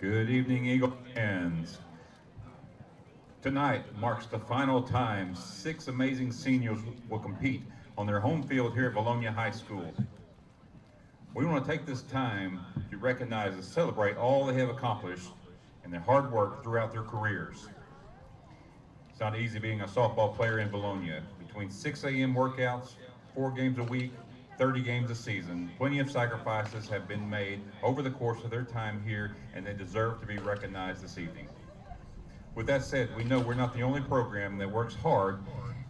Good evening, Eagle fans. Tonight marks the final time 6 amazing seniors will compete on their home field here at Vilonia High School. We want to take this time to recognize and celebrate all they have accomplished and their hard work throughout their careers. It's not easy being a softball player in Vilonia. Between 6 a.m. workouts, 4 games a week, 30 games a season, plenty of sacrifices have been made over the course of their time here, and they deserve to be recognized this evening. With that said, we know we're not the only program that works hard,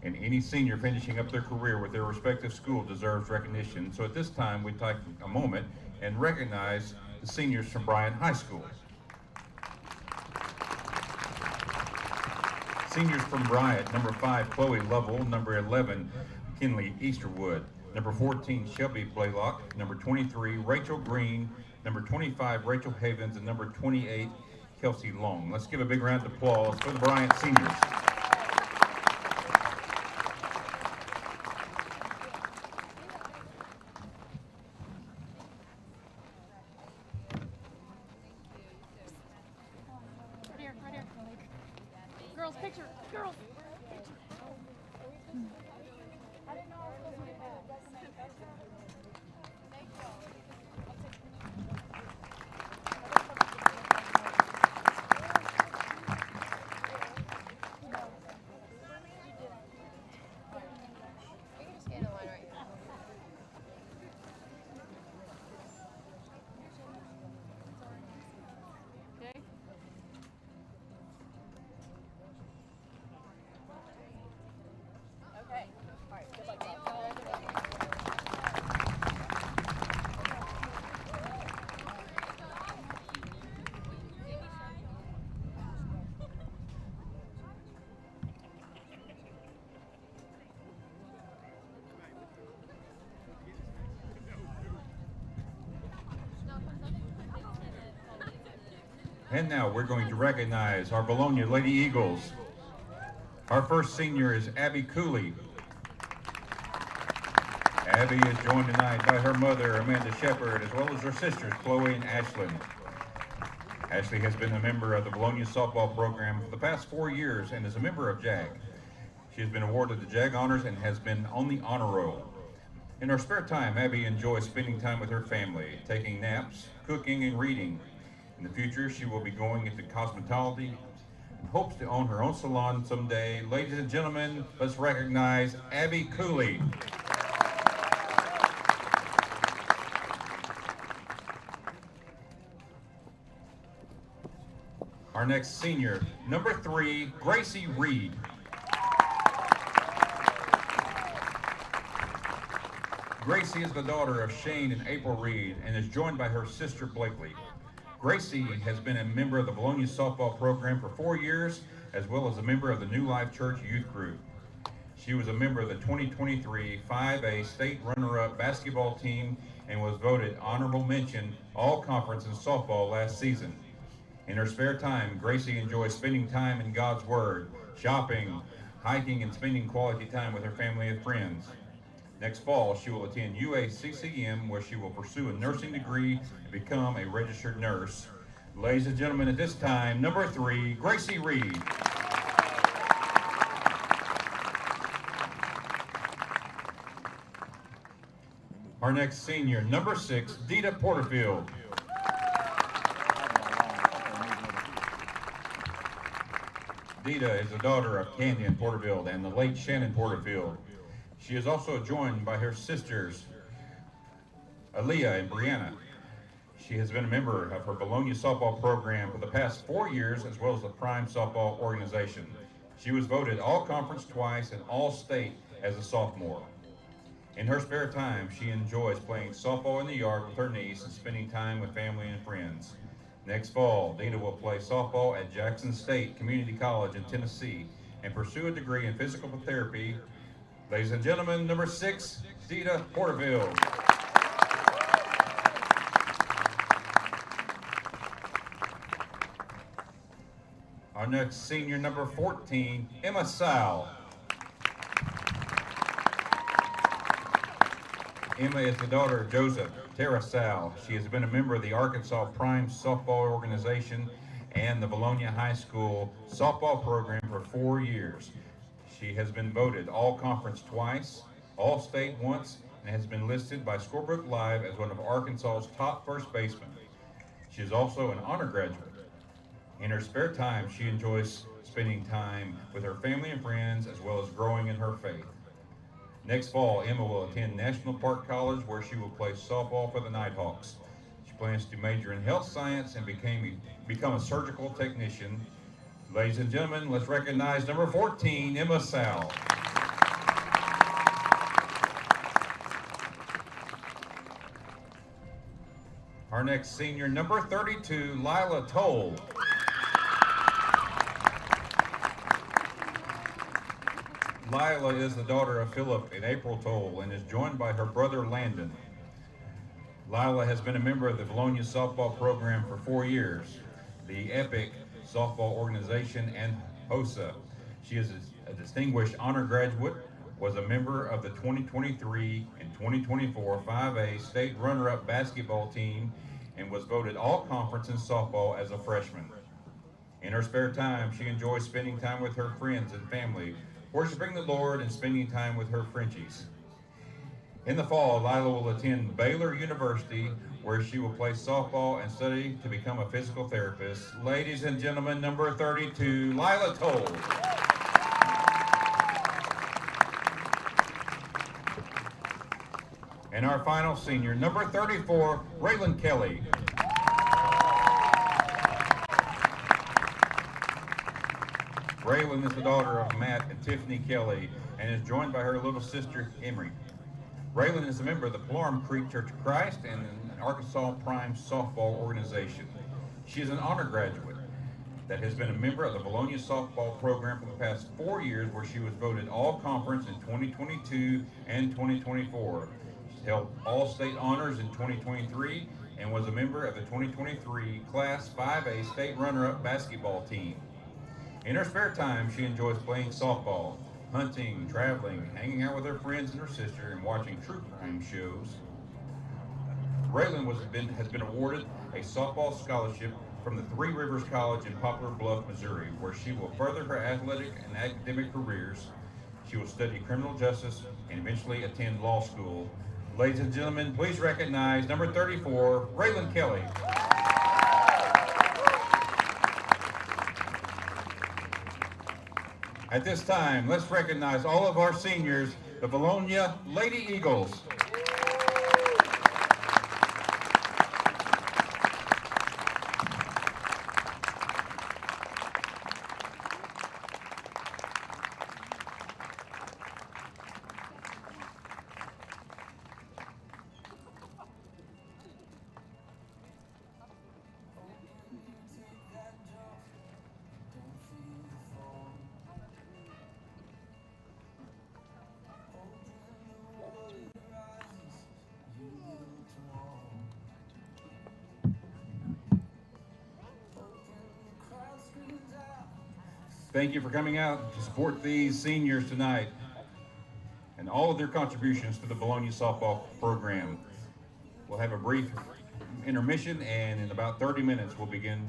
and any senior finishing up their career with their respective school deserves recognition. So at this time, we take a moment and recognize the seniors from Bryant High School. Seniors from Bryant, number 5, Chloe Lovell, number 11, Kinley Easterwood, number 14, Shelby Blaylock, number 23, Rachel Green, number 25, Rachel Havens, and number 28, Kelsey Long. Let's give a big round of applause for the Bryant seniors. Right here. Girls, picture. Girls. I didn't know I was supposed to get that. We can just stand in line right now. Okay. Okay. All right. Good luck. And now we're going to recognize our Vilonia Lady Eagles. Our first senior is Abby Cooley. Abby is joined tonight by her mother, Amanda Shepard, as well as her sisters, Chloe and Ashlyn. Ashley has been a member of the Vilonia softball program for the past 4 years and is a member of JAG. She has been awarded the JAG honors and has been on the honor roll. In her spare time, Abby enjoys spending time with her family, taking naps, cooking, and reading. In the future, she will be going into cosmetology and hopes to own her own salon someday. Ladies and gentlemen, let's recognize Abby Cooley. Our next senior, number 3, Gracie Reed. Gracie is the daughter of Shane and April Reed and is joined by her sister Blakely. Gracie has been a member of the Vilonia softball program for 4 years, as well as a member of the New Life Church youth group. She was a member of the 2023 5A state runner-up basketball team and was voted honorable mention all-conference in softball last season. In her spare time, Gracie enjoys spending time in God's Word, shopping, hiking, and spending quality time with her family and friends. Next fall, she will attend UACCM, where she will pursue a nursing degree and become a registered nurse. Ladies and gentlemen, at this time, number 3, Gracie Reed. Our next senior, number 6, Dita Porterfield. Dita is the daughter of Canyon Porterfield and the late Shannon Porterfield. She is also joined by her sisters, Aaliyah and Brianna. She has been a member of her Vilonia softball program for the past 4 years, as well as the Prime Softball Organization. She was voted all-conference twice and all-state as a sophomore. In her spare time, she enjoys playing softball in the yard with her niece and spending time with family and friends. Next fall, Dita will play softball at Jackson State Community College in Tennessee and pursue a degree in physical therapy. Ladies and gentlemen, number 6, Dita Porterfield. Our next senior, number 14, Emma Sal. Emma is the daughter of Joseph Terrasal. She has been a member of the Arkansas Prime Softball Organization and the Vilonia High School softball program for 4 years. She has been voted All-Conference twice, All-State once, and has been listed by Scorebook Live as one of Arkansas's top first basemen. She is also an honor graduate. In her spare time, she enjoys spending time with her family and friends as well as growing in her faith. Next fall, Emma will attend National Park College where she will play softball for the Nighthawks. She plans to major in health science and become a surgical technician. Ladies and gentlemen, let's recognize number 14, Emma Sal. Our next senior, number 32, Lila Toll. Lila is the daughter of Philip and April Toll and is joined by her brother Landon. Lila has been a member of the Vilonia softball program for 4 years, the EPIC softball organization, and HOSA. She is a distinguished honor graduate, was a member of the 2023 and 2024 5A state runner-up basketball team, and was voted all-conference in softball as a freshman. In her spare time, she enjoys spending time with her friends and family, worshiping the Lord and spending time with her Frenchies. In the fall, Lila will attend Baylor University, where she will play softball and study to become a physical therapist. Ladies and gentlemen, number 32, Lila Toll. And our final senior, number 34, Raylan Kelly. Raylan is the daughter of Matt and Tiffany Kelly and is joined by her little sister, Emery. Raylan is a member of the Plum Creek Church of Christ and an Arkansas Prime Softball Organization. She is an honor graduate that has been a member of the Vilonia softball program for the past 4 years, where she was voted all-conference in 2022 and 2024. She held all-state honors in 2023 and was a member of the 2023 Class 5A state runner-up basketball team. In her spare time, she enjoys playing softball, hunting, traveling, hanging out with her friends and her sister, and watching true crime shows. Raylan has been awarded a softball scholarship from the Three Rivers College in Poplar Bluff, Missouri, where she will further her athletic and academic careers. She will study criminal justice and eventually attend law school. Ladies and gentlemen, please recognize number 34, Raylan Kelly. At this time, let's recognize all of our seniors, the Vilonia Lady Eagles. Thank you for coming out to support these seniors tonight and all of their contributions to the Vilonia softball program. We'll have a brief intermission, and in about 30 minutes we'll begin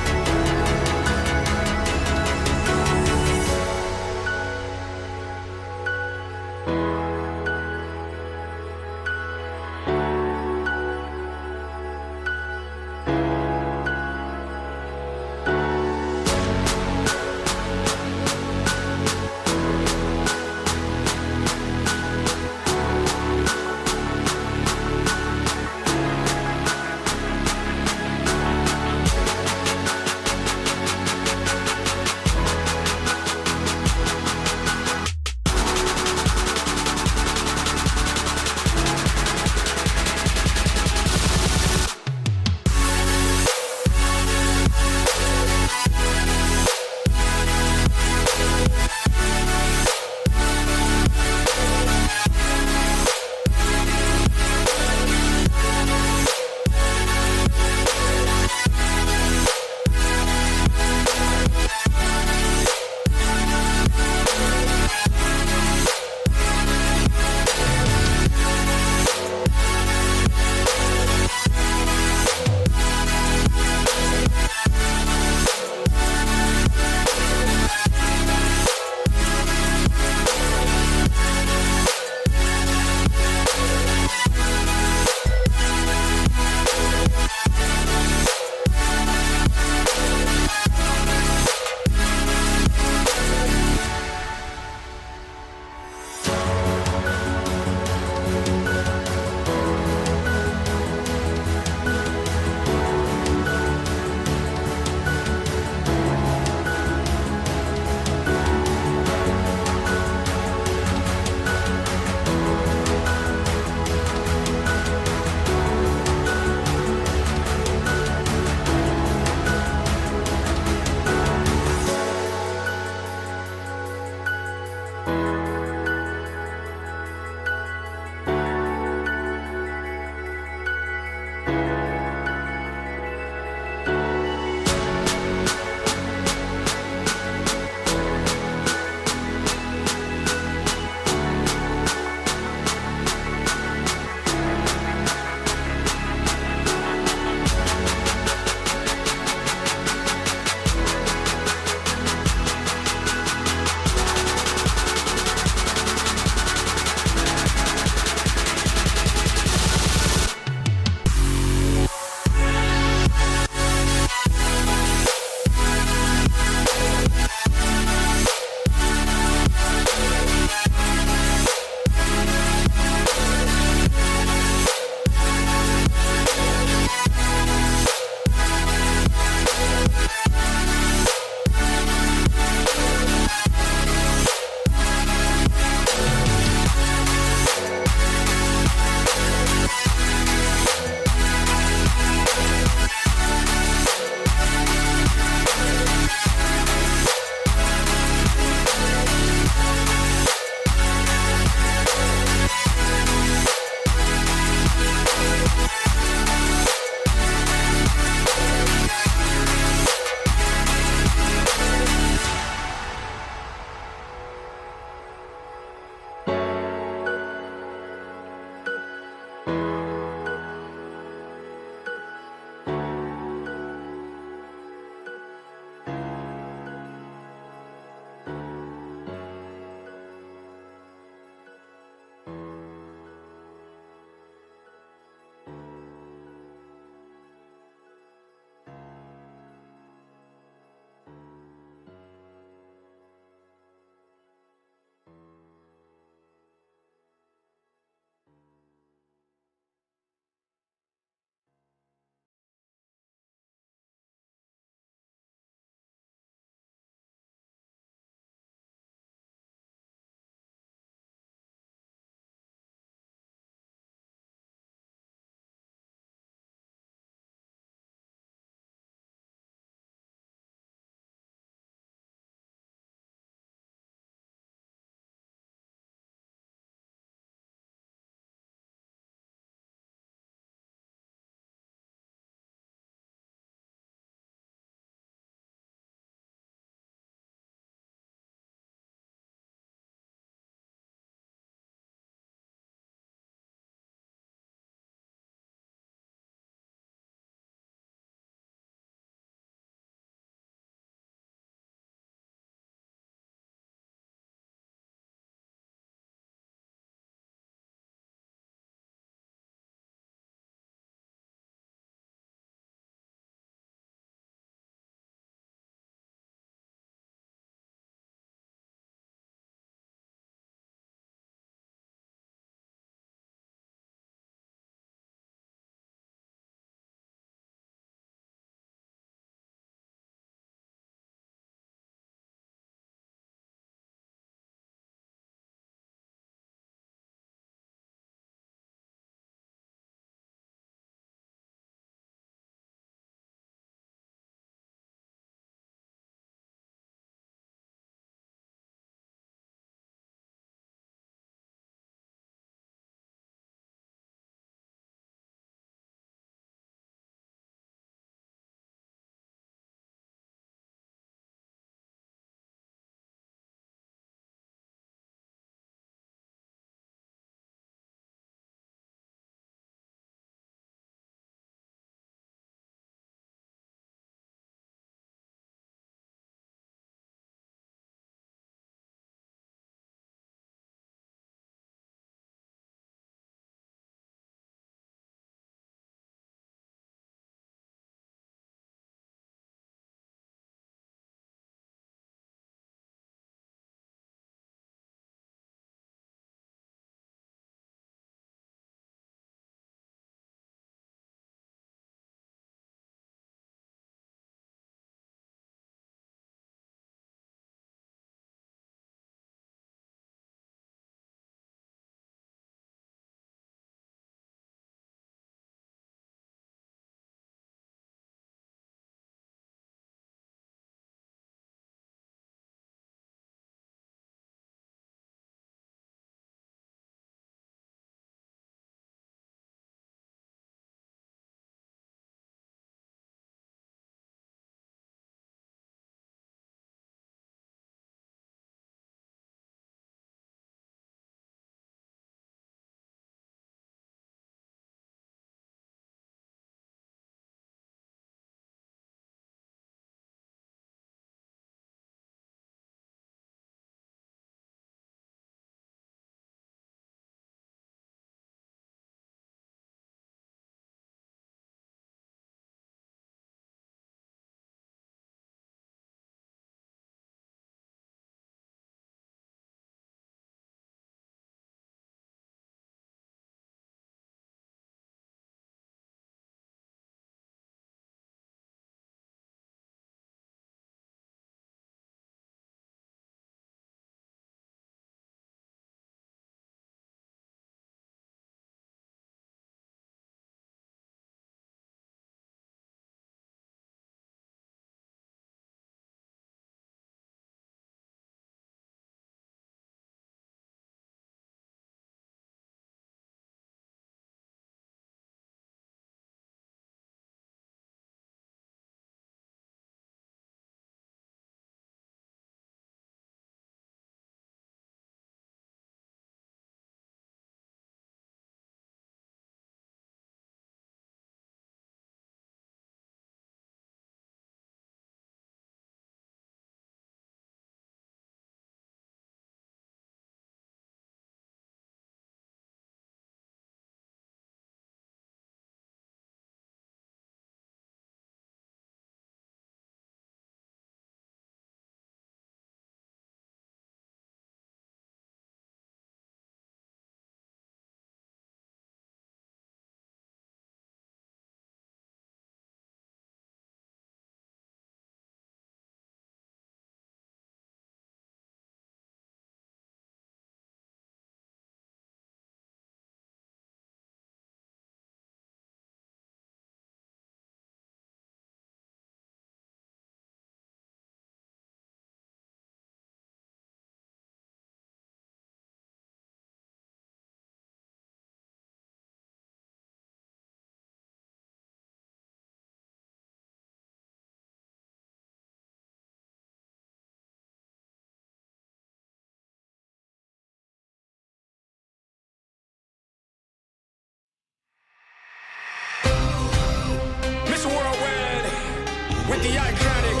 with the iconic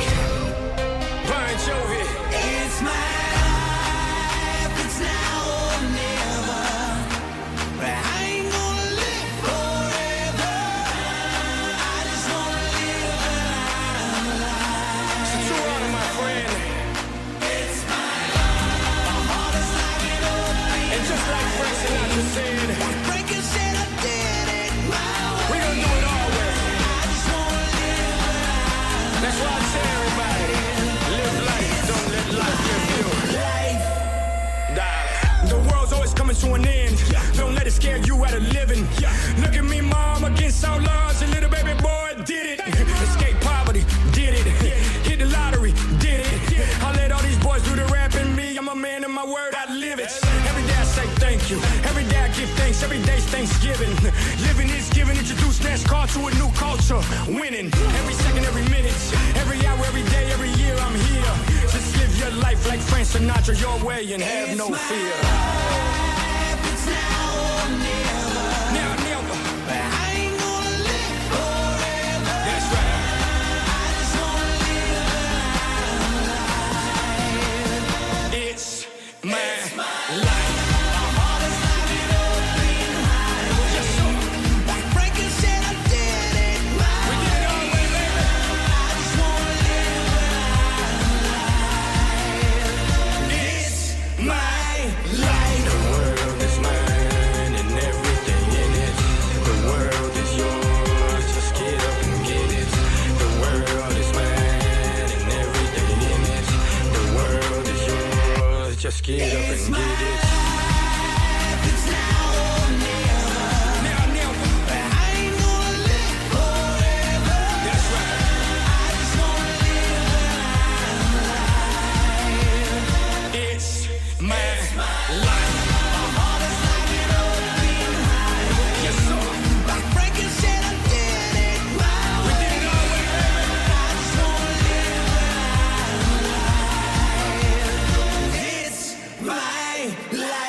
Bryant. It's my life, it's now or never. But I ain't gonna live forever. I just wanna live a life. So true honor, my friend. It's my life. My heart is like an open. And just like Frank Sinatra said, Frank said I did it my way. We gonna do it all way. I just wanna live a life. That's why I tell everybody, live life, don't let life live you. Life. The world's always coming to an end. Don't let it scare you out of living. Look at me, mom, against all odds. A little baby boy did it. Escape poverty, did it. Hit the lottery, did it. I let all these boys do the rap and me. I'm a man of my word, I live it. Every day I say thank you. Every day I give thanks. Every day's Thanksgiving. Living is giving. Introduce NASCAR to a new culture. Winning. Every second, every minute. Every hour, every day, every year I'm here. Just live your life like Frank Sinatra your way and have no fear. It's now or never. Now, never. But I ain't gonna live forever. That's right. I just wanna live a life. It's my life. My heart is like an open highway. Yes, sir. Like Franklin said, I did it my way. We did it all way, baby. I just wanna live a life. It's my life. The world is mine and everything in it. The world is yours, just get up and get it. The world is mine and everything in it. The world is yours, just get up and get it. It's now or never. Now, never. But I ain't gonna live forever. That's right. I just wanna live a life. It's my life. My heart is like an open highway. Yes, sir. Like Franklin said, I did it my way. We did it all way, baby. I just wanna live a life. It's my life.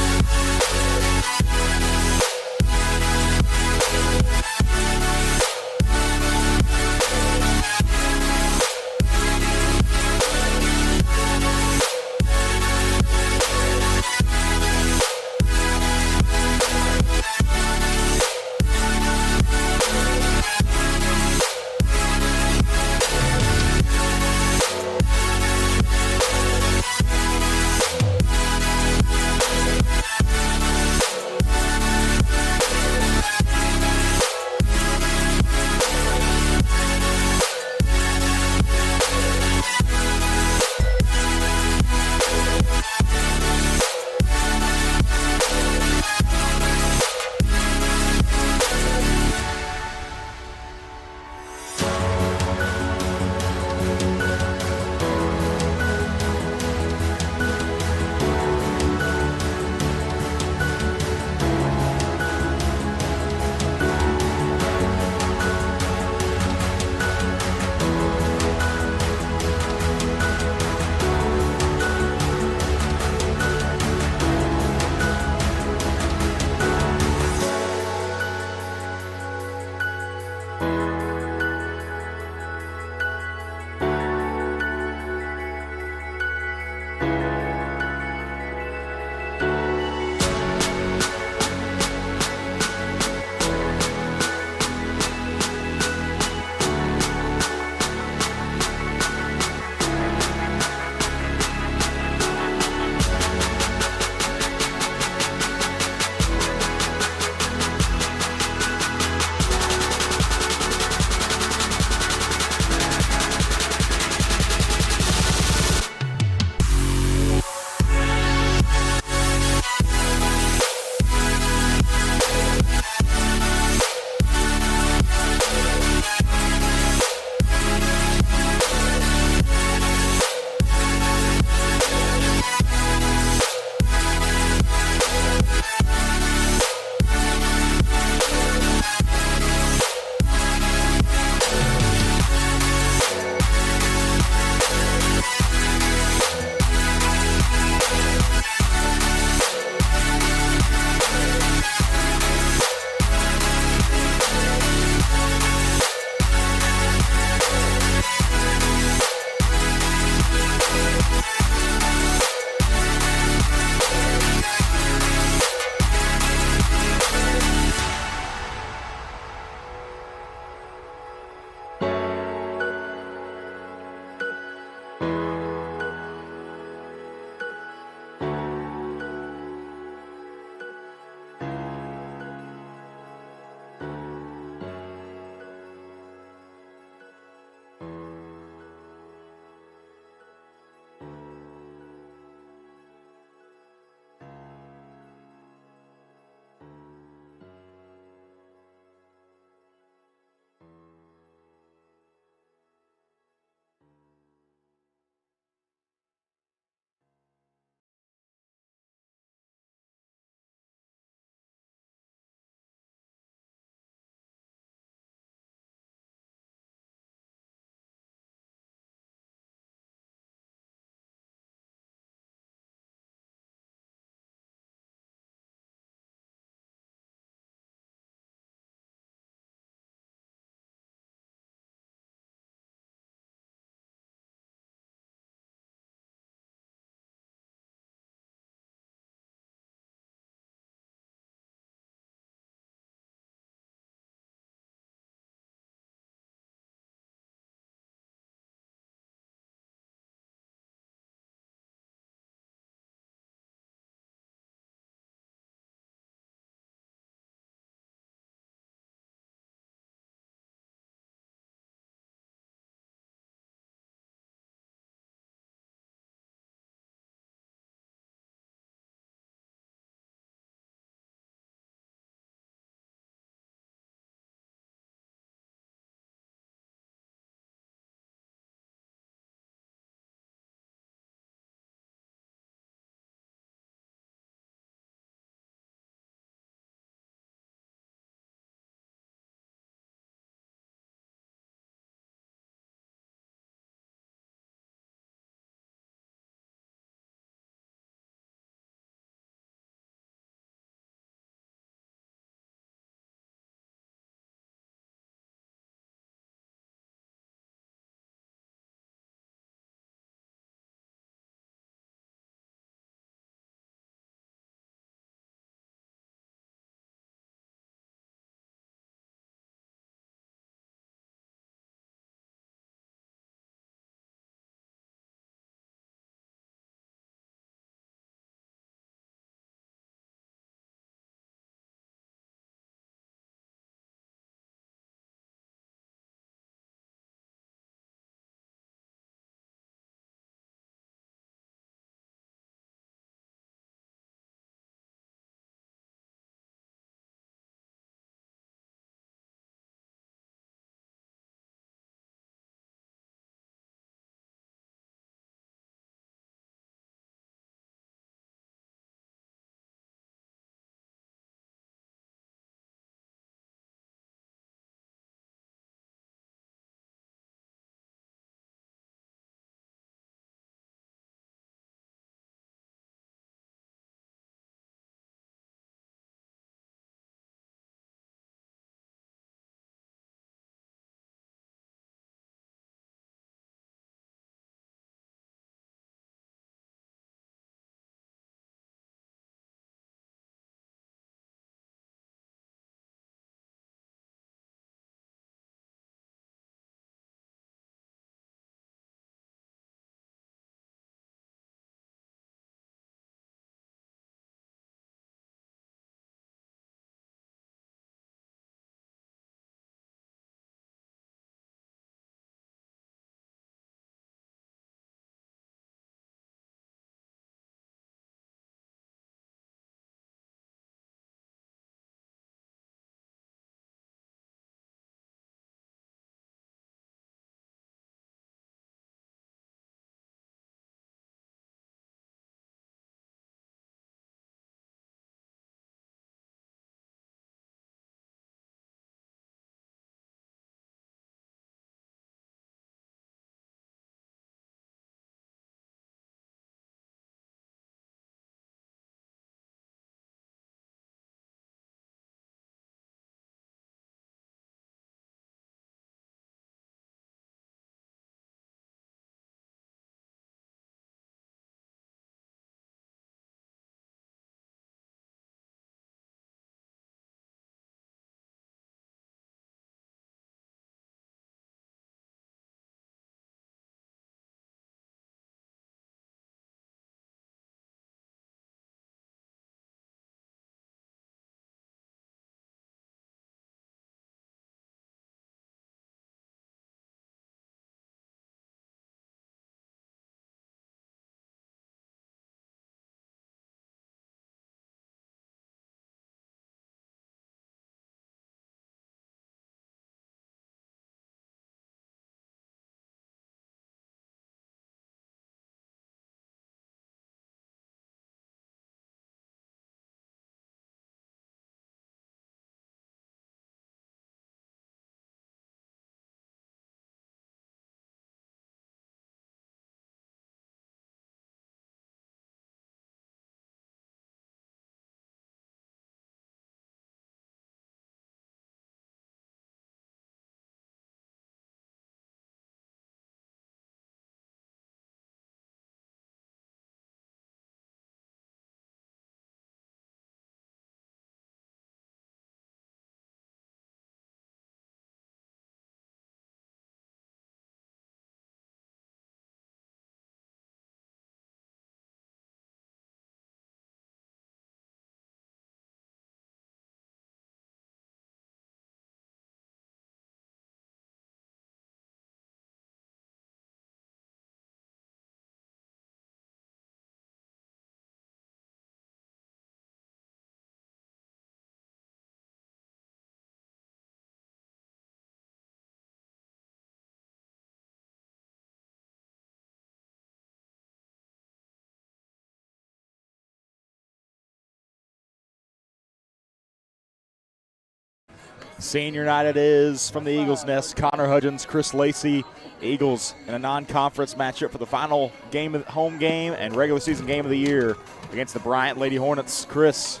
Senior night it is from the Eagles Nest. Connor Hudgens, Chris Lacey, Eagles in a non-conference matchup for the final game, home game and regular season game of the year against the Bryant Lady Hornets. Chris.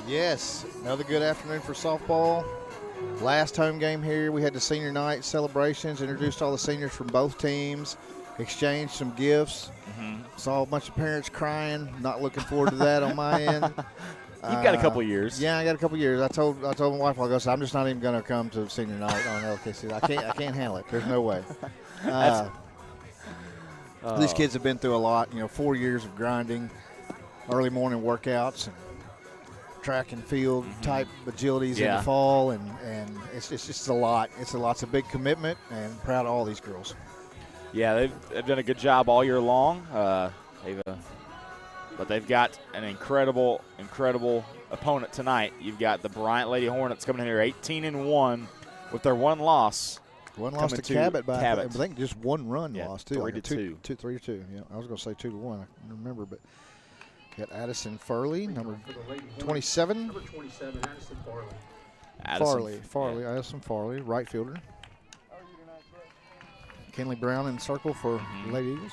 Yes, another good afternoon for softball. Last home game here, we had the senior night celebrations, introduced all the seniors from both teams, exchanged some gifts. Saw a bunch of parents crying, not looking forward to that on my end. You've got a couple of years. Yeah, I got a couple of years. I told my wife, I said, I'm just not even going to come to senior night on LKC. I can't handle it. There's no way. These kids have been through a lot. 4 years of grinding, early morning workouts, and track and field type agilities in the fall, and it's just a lot. It's a big commitment, and proud of all these girls. Yeah, they've done a good job all year long. But they've got an incredible opponent tonight. You've got the Bryant Lady Hornets coming in here 18-1 with their one loss. One loss to Cabot, I think just one run loss too. 3-2. 3-2. Yeah, I was going to say 2-1. I don't remember, but you got Addison Furley, number 27. Number 27, Addison Farley. Addison Farley, right fielder. Kenley Brown in circle for the Lady Eagles.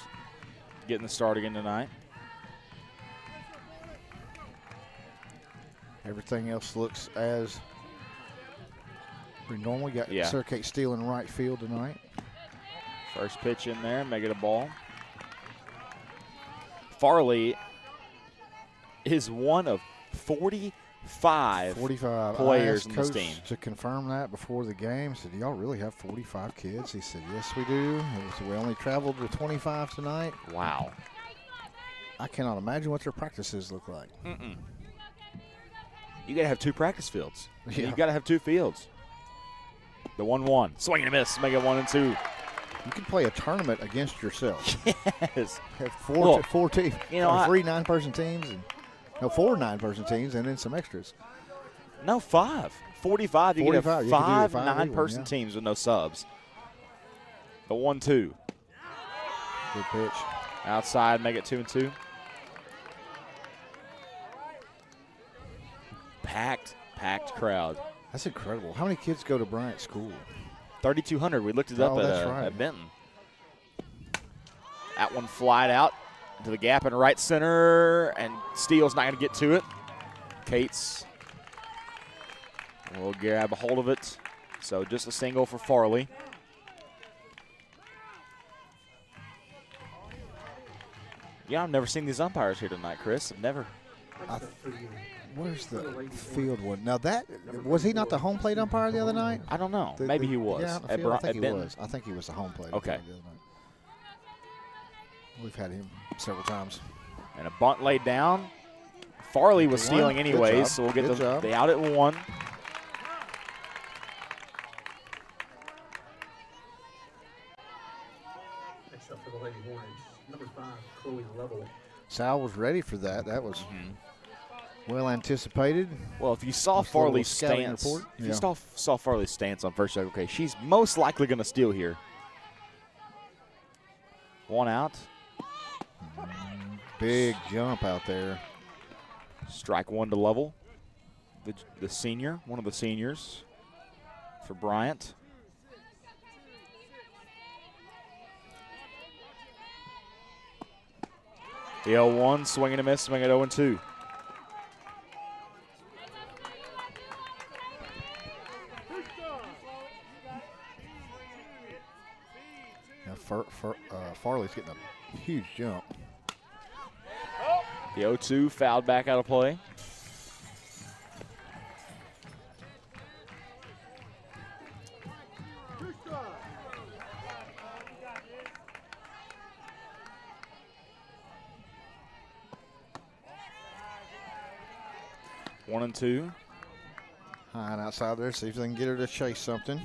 Getting the start again tonight. Everything else looks as pretty normal. You got Sarah Kate Steele in right field tonight. First pitch in there, make it a ball. Farley is one of 45 players in this team. To confirm that before the game, said, "Do y'all really have 45 kids?" He said, "Yes, we do. We only traveled with 25 tonight." Wow. I cannot imagine what their practices look like. You got to have two practice fields. Yeah. You got to have two fields. The 1-1. Swing and a miss. Make it 1-2. You can play a tournament against yourself. Yes. Have four teams. Three 9-person teams. Four 9-person teams and then some extras. No, 5. 45. You 45, can have you can five do 9-person teams with no subs. The 1-2. Good pitch. Outside, make it 2-2. Packed crowd. That's incredible. How many kids go to Bryant School? 3,200. We looked it up at Benton. That one flied out to the gap in right center, and Steele's not going to get to it. Cates will grab a hold of it. So just a single for Farley. Yeah, I've never seen these umpires here tonight, Chris. I've never. Where's the field one? Now was he not the home plate umpire the other night? I don't know. Maybe he was. Yeah, I think he was. I think he was the home plate umpire the other night. We've had him several times. And a bunt laid down. Farley was stealing anyways, so we'll get the out at 1. Next up for the Lady Hornets, number 5, Chloe Level. Sal was ready for that. That was well anticipated. Well, if you saw Farley's stance, saw Farley's stance on first, okay, she's most likely going to steal here. 1 out. Big jump out there. Strike 1 to Level. The senior, one of the seniors for Bryant. The 0-1, swing and a miss, swing at 0-2. Farley's getting a huge jump. The 0-2 fouled back out of play. One and 2. High and outside there, see if they can get her to chase something.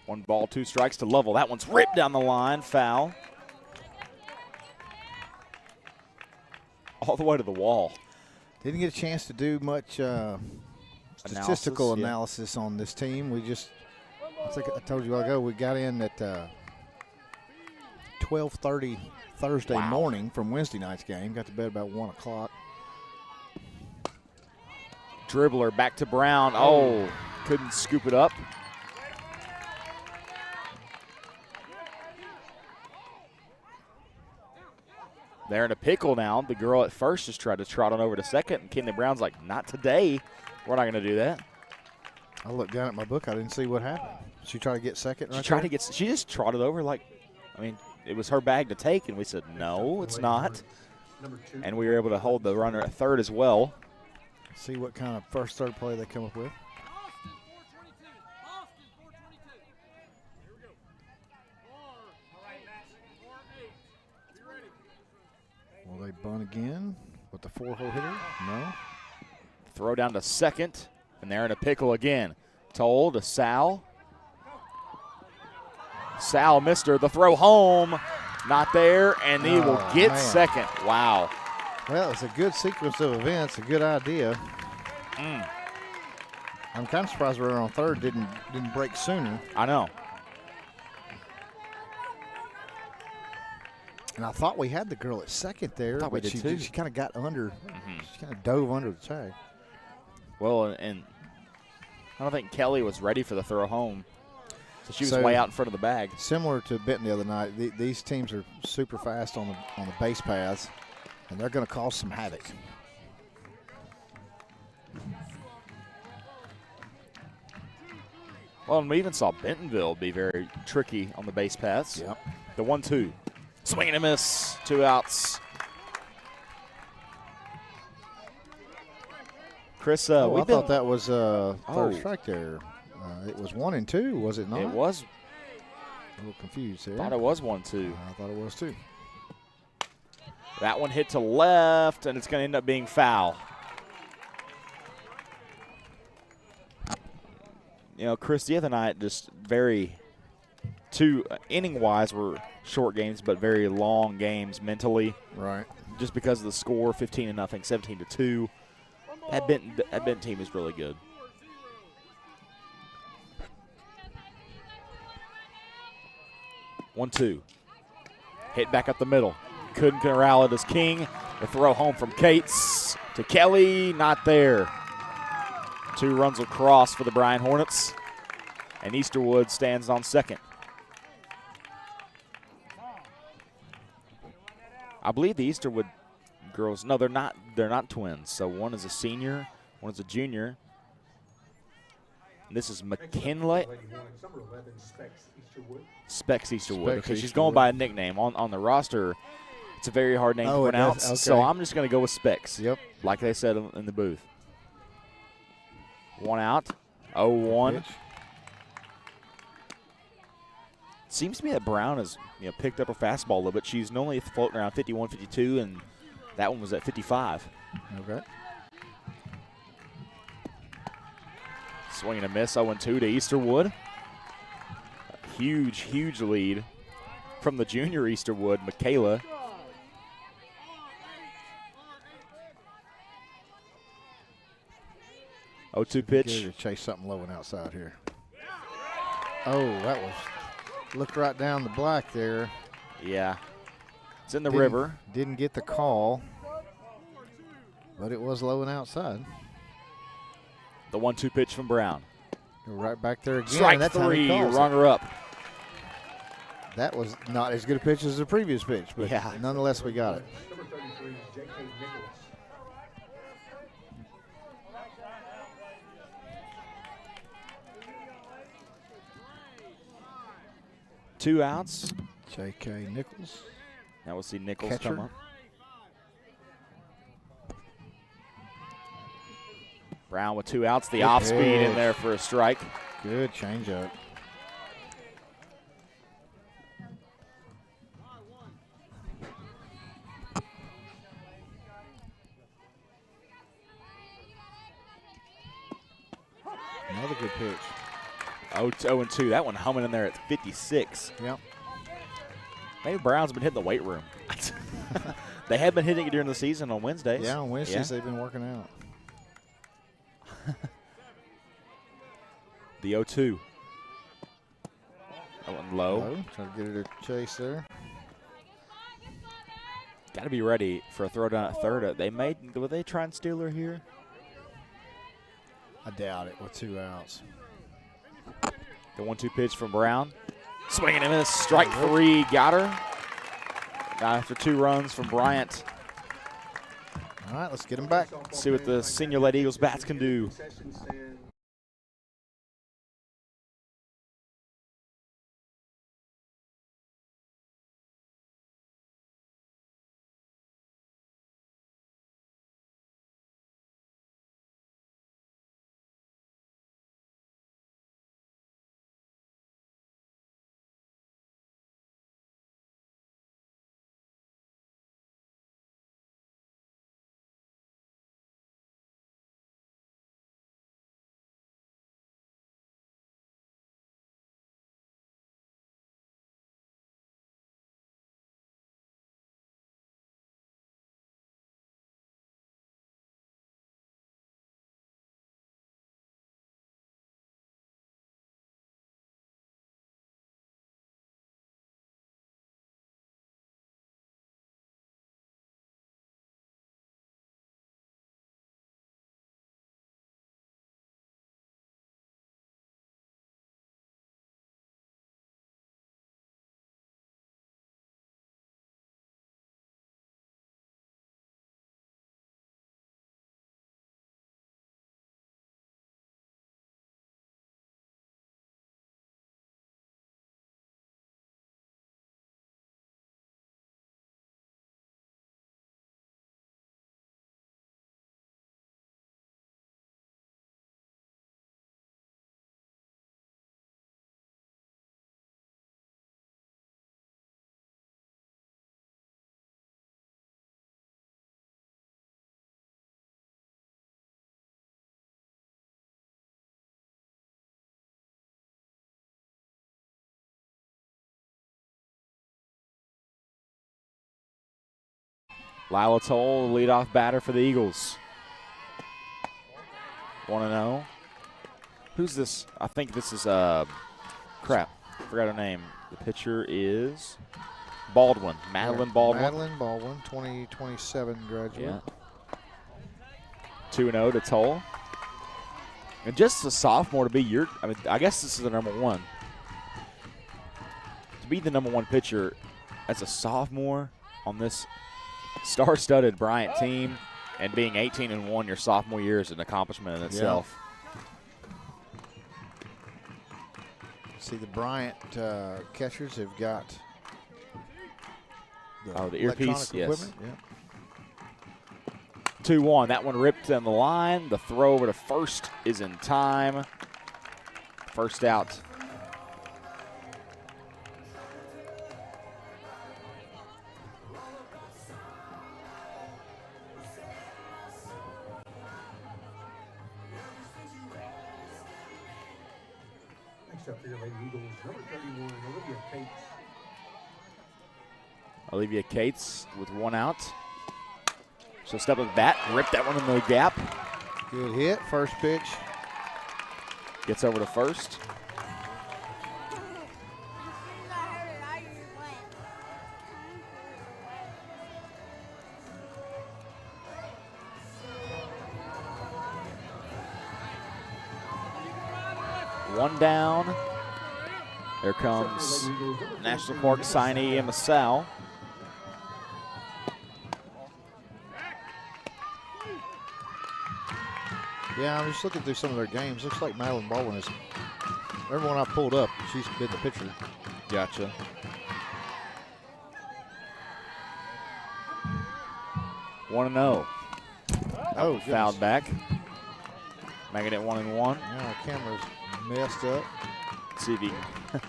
One ball, 2 strikes to Level. That one's ripped down the line, foul. All the way to the wall. Didn't get a chance to do much statistical analysis on this team. We just, I think I told you a while ago, we got in at 12:30 Thursday morning from Wednesday night's game. Got to bed about 1 o'clock. Dribbler back to Brown. Oh, couldn't scoop it up. They're in a pickle now. The girl at first just tried to trot on over to second, and Kennedy Brown's like, not today. We're not going to do that. I looked down at my book. I didn't see what happened. She tried to get second right there? She just trotted over like, I mean, it was her bag to take, and we said, no, it's not. And we were able to hold the runner at third as well. See what kind of first, third play they come up with. Will they bunt again with the 4-hole hitter? No. Throw down to second, and they're in a pickle again. Toll to Sal. Sal missed her. The throw home, not there, and he will get second. Wow. Well, it's a good sequence of events, a good idea. I'm kind of surprised we're on third didn't break sooner. I know. And I thought we had the girl at second there, I thought we but did too. she kind of got under. She kind of dove under the tag. Well, and I don't think Kelly was ready for the throw home. So she was way out in front of the bag. Similar to Benton the other night, these teams are super fast on the base paths, and they're going to cause some havoc. Well, and we even saw Bentonville be very tricky on the base paths. Yep. The 1-2. Swing and a miss. 2 outs. Chris, I thought that was third strike there. It was 1 and 2, was it not? It was. A little confused here. Thought it was 1-2. I thought it was too. That one hit to left, and it's going to end up being foul. You know, Chris, the other night, just two inning-wise were short games, but very long games mentally. Right. Just because of the score, 15-0, 17-2. That Benton team is really good. One, two. Hit back up the middle. Couldn't corral it as King. The throw home from Cates to Kelly. Not there. 2 runs across for the Bryant Hornets. And Easterwood stands on second. I believe the Easterwood girls, no, they're not twins. So one is a senior, one is a junior. And this is McKinley. Specs Easterwood. Okay, she's going by a nickname. On the roster, it's a very hard name to pronounce. Okay. So I'm just going to go with Specs. Yep. Like they said in the booth. 1 out. 0-1. Seems to me that Brown has picked up her fastball a little bit. She's normally floating around 51, 52, and that one was at 55. Okay. Swing and a miss, 0-2 to Easterwood. A huge lead from the junior Easterwood, Michaela. Oh, 2 pitch. To chase something low and outside here. Oh, that was looked right down the black there. Yeah. It's in the river. Didn't get the call, but it was low and outside. The 1-2 pitch from Brown. Right back there again. Strike That's 3, rung her up. That was not as good a pitch as the previous pitch, but nonetheless we got it. Number 33, J.K. Nicholas. Two outs. J.K. Nichols. Now we'll see Nichols Catcher. come up. Brown with 2 outs. The off speed in there for a strike. Good changeup. Another good pitch. 0-2. That one humming in there at 56. Yep. Maybe Brown's been hitting the weight room. They have been hitting it during the season on Wednesdays. Yeah, on Wednesdays they've been working out. The 0-2. That one low. Trying to get it a chase there. Got to be ready for a throw down at third. Will they try and steal her here? I doubt it with 2 outs. The 1-2 pitch from Brown. Swinging and a miss. Strike 3. Got her. Now after 2 runs from Bryant. All right, let's get him back. See what the Senior Lady Eagles bats can do. Lila Toll, the leadoff batter for the Eagles. 1-0. Who's this? I think this is, crap, forgot her name. The pitcher is Baldwin, Madeline Baldwin. Madeline Baldwin, 2027 graduate. Yeah. 2-0 to Toll. And just a sophomore to be I guess this is the number 1. To be the number 1 pitcher as a sophomore on this star-studded Bryant team and being 18-1 your sophomore year is an accomplishment in itself. See, the Bryant catchers have got the earpiece, yes. equipment. Yeah. 2-1. That one ripped on the line. The throw over to first is in time. First out. Next up here, Lady Eagles, number 31, Olivia Cates. Olivia Cates with 1 out. She'll step with that, rip that one in the gap. Good hit, first pitch. Gets over to first. One down. Here comes National Park signee Emma Sal. Yeah, I'm just looking through some of their games. Looks like Madeline Baldwin is. Everyone I pulled up, she's been the pitcher. Gotcha. One and 0. Oh, fouled back. Making it 1-1. Now our camera's messed up. Let's see if he can.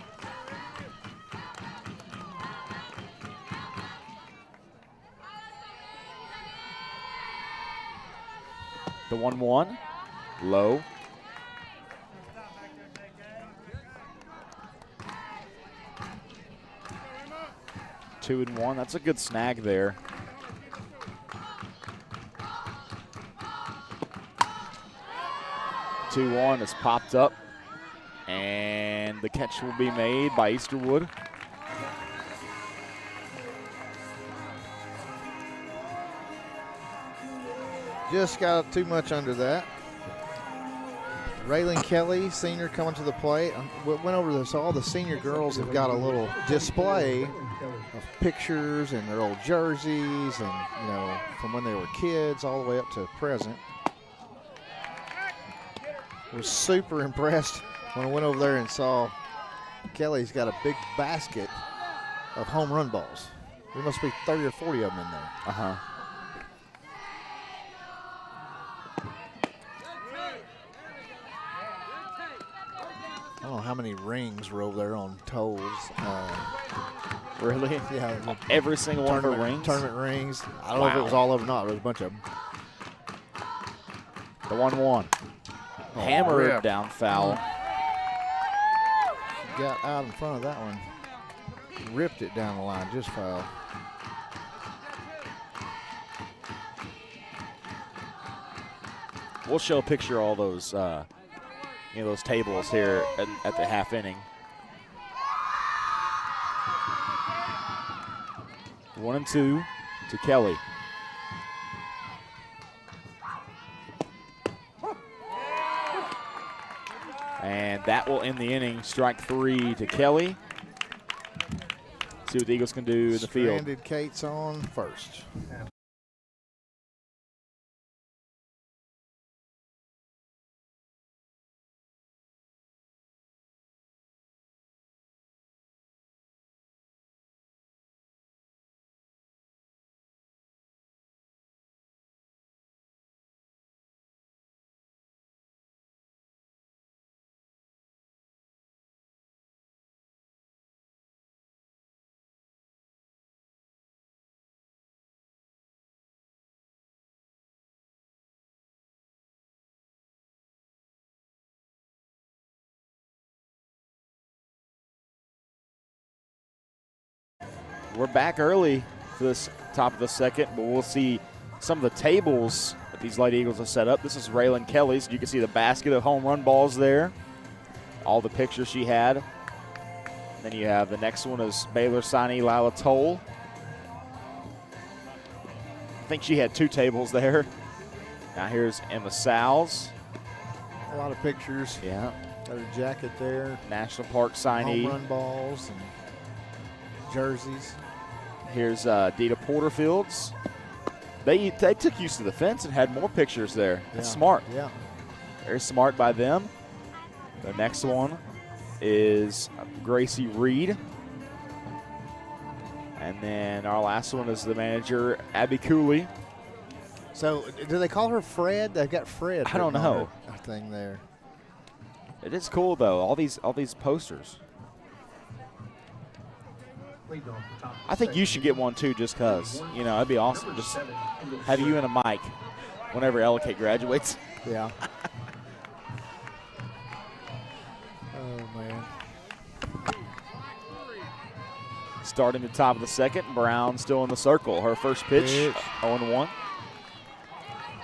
The 1-1. Low. Two and 1. That's a good snag there. Two 1 is popped up, and the catch will be made by Easterwood. Just got too much under that. Raylan Kelly, senior, coming to the plate. Went over this. All the senior girls have got a little display of pictures and their old jerseys, and from when they were kids all the way up to present. Was super impressed when I went over there and saw Kelly's got a big basket of home run balls. There must be 30 or 40 of them in there. Uh-huh. I don't know how many rings were over there on tolls. Really? Yeah. Every single one of her rings? Tournament rings. I don't know if it was all of them or not. There was a bunch of them. The 1-1. Hammered rip. down foul. Got out in front of that one. Ripped it down the line, just foul. We'll show a picture of all those, those tables here at the half inning. 1-2 to Kelly. And that will end the inning. Strike 3 to Kelly. See what the Eagles can do in the field. Stranded Kate's on first. We're back early for this top of the second, but we'll see some of the tables that these Lady Eagles have set up. This is Raylan Kelly's. You can see the basket of home run balls there, all the pictures she had. And then you have the next one is Baylor signee Lila Toll. I think she had 2 tables there. Now here's Emma Sowles. A lot of pictures. Yeah. Got her jacket there. National Park signee. Home run balls and jerseys. Here's Dita Porterfields. They took use to the fence and had more pictures there. That's smart. Yeah. Very smart by them. The next one is Gracie Reed. And then our last one is the manager, Abby Cooley. So, do they call her Fred? They've got Fred. I don't written on know. her thing there. It is cool though. All these posters. I think you should get one too, just cause that'd be awesome. Just have you and a mic whenever Ellicott graduates. Yeah. Oh man. Starting the top of the second, Brown still in the circle. Her first pitch. 0-1.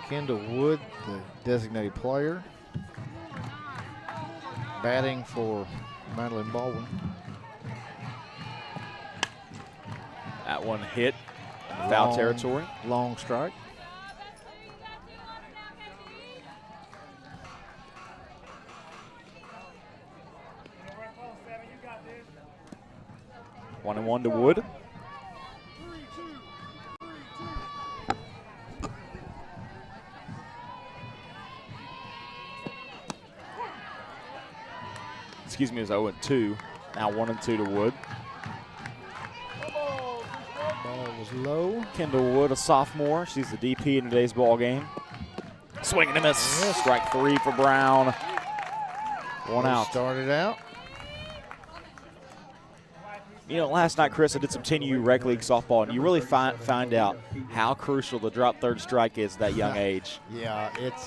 Kendall Wood, the designated player. Batting for Madeline Baldwin. That one hit foul territory. Long strike. One and 1 to Wood. Excuse me, it was 0-2. Now 1-2 to Wood. Ball was low. Kendall Wood, a sophomore. She's the DP in today's ball game. Swing and a miss. Strike 3 for Brown. One out. Started out. Last night, Chris, I did some 10U rec league softball, and you really find out how crucial the drop third strike is at that young age. Yeah, it's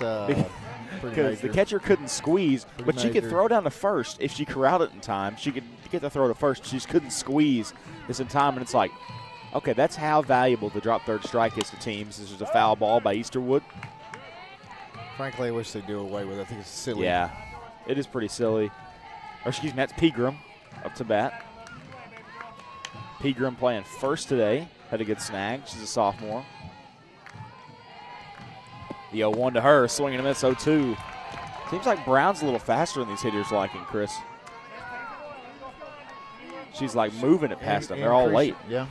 because the catcher couldn't squeeze, but she could throw down to first if she corralled it in time. She could get the throw to first. She just couldn't squeeze this in time, and it's like, okay, that's how valuable the drop third strike is to teams. This is a foul ball by Easterwood. Frankly, I wish they'd do away with it. I think it's silly. Yeah, it is pretty silly. Or excuse me, that's Pegram up to bat. Pegram playing first today. Had a good snag. She's a sophomore. The 0-1 to her, swing and a miss, 0-2. Seems like Brown's a little faster than these hitters liking, Chris. She's like moving it past them. They're all late. Yeah.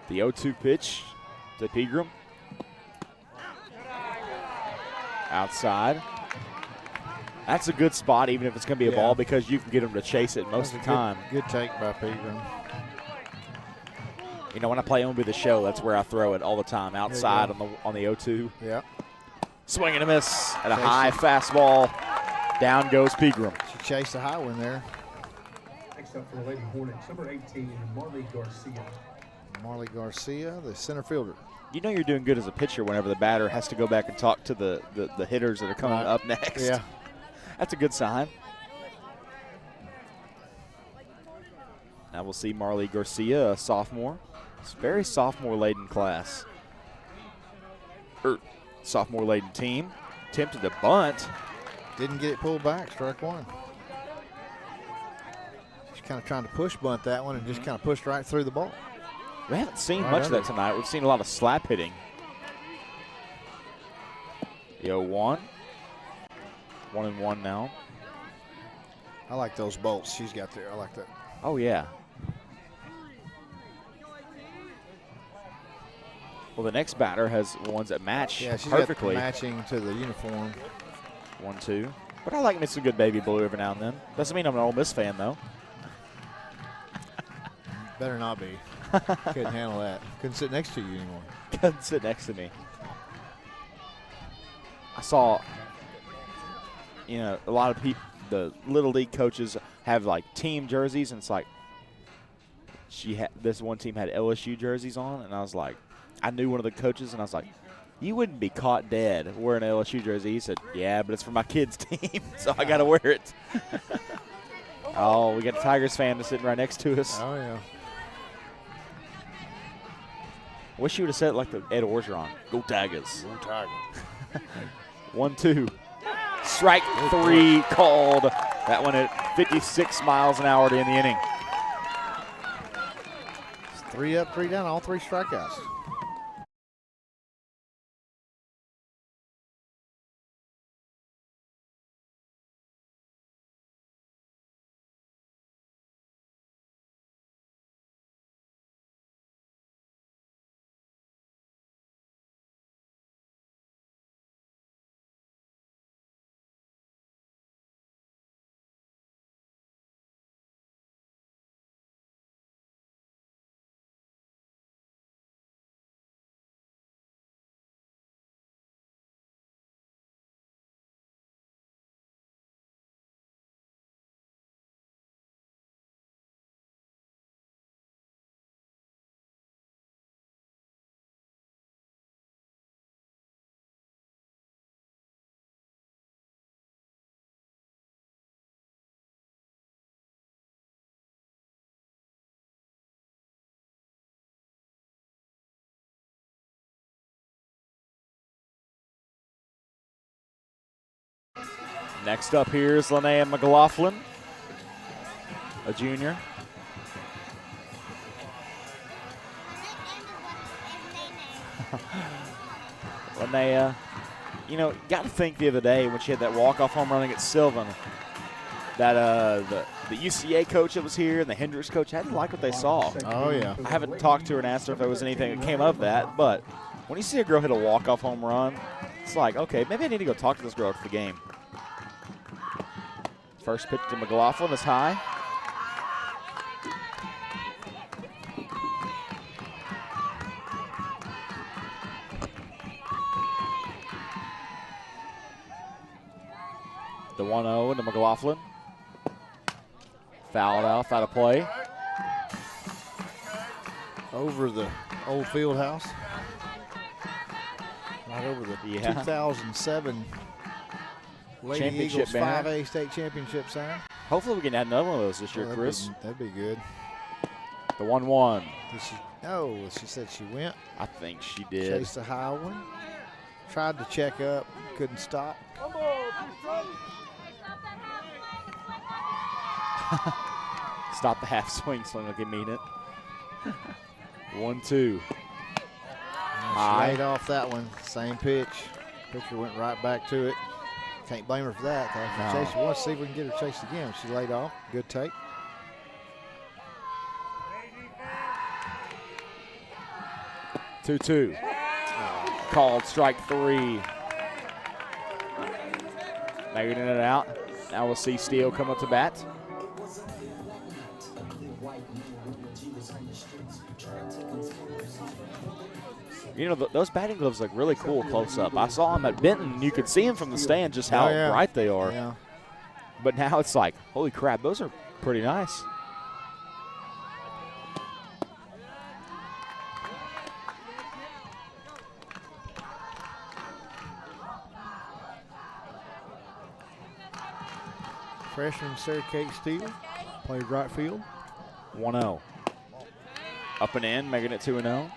The 0-2 pitch to Pegram. Outside. That's a good spot, even if it's going to be a ball, because you can get them to chase it most of the time. Good take by Pegram. You know, when I play MLB The Show, that's where I throw it all the time, outside on the 0-2. Yeah. Swing and a miss at a high fastball. Down goes Pegram. She chased the high one there. Next up for the Lady Hornets, number 18, Marley Garcia. Marley Garcia, the center fielder. You know you're doing good as a pitcher whenever the batter has to go back and talk to the hitters that are coming up next. Yeah. That's a good sign. Now we'll see Marley Garcia, a sophomore. It's a very sophomore-laden class. Sophomore-laden team. Attempted to bunt. Didn't get it pulled back, strike one. She's kind of trying to push bunt that one and just kind of pushed right through the ball. We haven't seen much of that tonight. We've seen a lot of slap hitting. The 0-1. 1-1 now. I like those bolts she's got there. I like that. Oh, yeah. Well, the next batter has ones that match perfectly. Got matching to the uniform. 1-2. But I like me some good baby blue every now and then. Doesn't mean I'm an Ole Miss fan, though. Better not be. Couldn't handle that. Couldn't sit next to you anymore. Couldn't sit next to me. I saw, you know, a lot of people, the Little League coaches have like team jerseys, and it's like this one team had LSU jerseys on, and I was like, I knew one of the coaches, and I was like, you wouldn't be caught dead wearing an LSU jersey. He said, yeah, but it's for my kid's team, so I got to wear it. Oh, we got a Tigers fan that's sitting right next to us. Oh, yeah. Wish you would have said it like the Ed Orgeron. Go Tigers. Go Tigers. 1-2. Strike 3 called. That one at 56 miles an hour to end the inning. It's 3 up, 3 down, all 3 strikeouts. Next up here is Linnea McLaughlin, a junior. Linnea, you know, got to think the other day when she had that walk-off home run against Sylvan, that the UCA coach that was here and the Hendricks coach, I didn't like what they saw. Oh, yeah. I haven't talked to her and asked her if there was anything that came of that, but when you see a girl hit a walk-off home run, it's like, okay, maybe I need to go talk to this girl after the game. First pitch to McLaughlin is high. The 1-0 into McLaughlin. Fouled off, out of play. Over the old field house. Right over the 2007 Lady Eagles 5A state championship sign. Hopefully we can add another one of those this year, Chris. That'd be good. The 1-1. She said she went. I think she did. Chased a high one. Tried to check up, couldn't stop. Stop the half swing like they mean it. 1-2. High. Laid off that one, same pitch. Pitcher went right back to it. Can't blame her for that. No. Chase once, see if we can get her chased again. She laid off. Good take. Two. Called strike 3. Making it out. Now we'll see Steele come up to bat. You know, those batting gloves look really cool close up. I saw them at Benton. You could see them from the stand just how bright they are. Yeah. But now it's like, holy crap, those are pretty nice. Freshman Sarah Kate Steele played right field. 1-0. Up and in, making it 2-0. Yeah,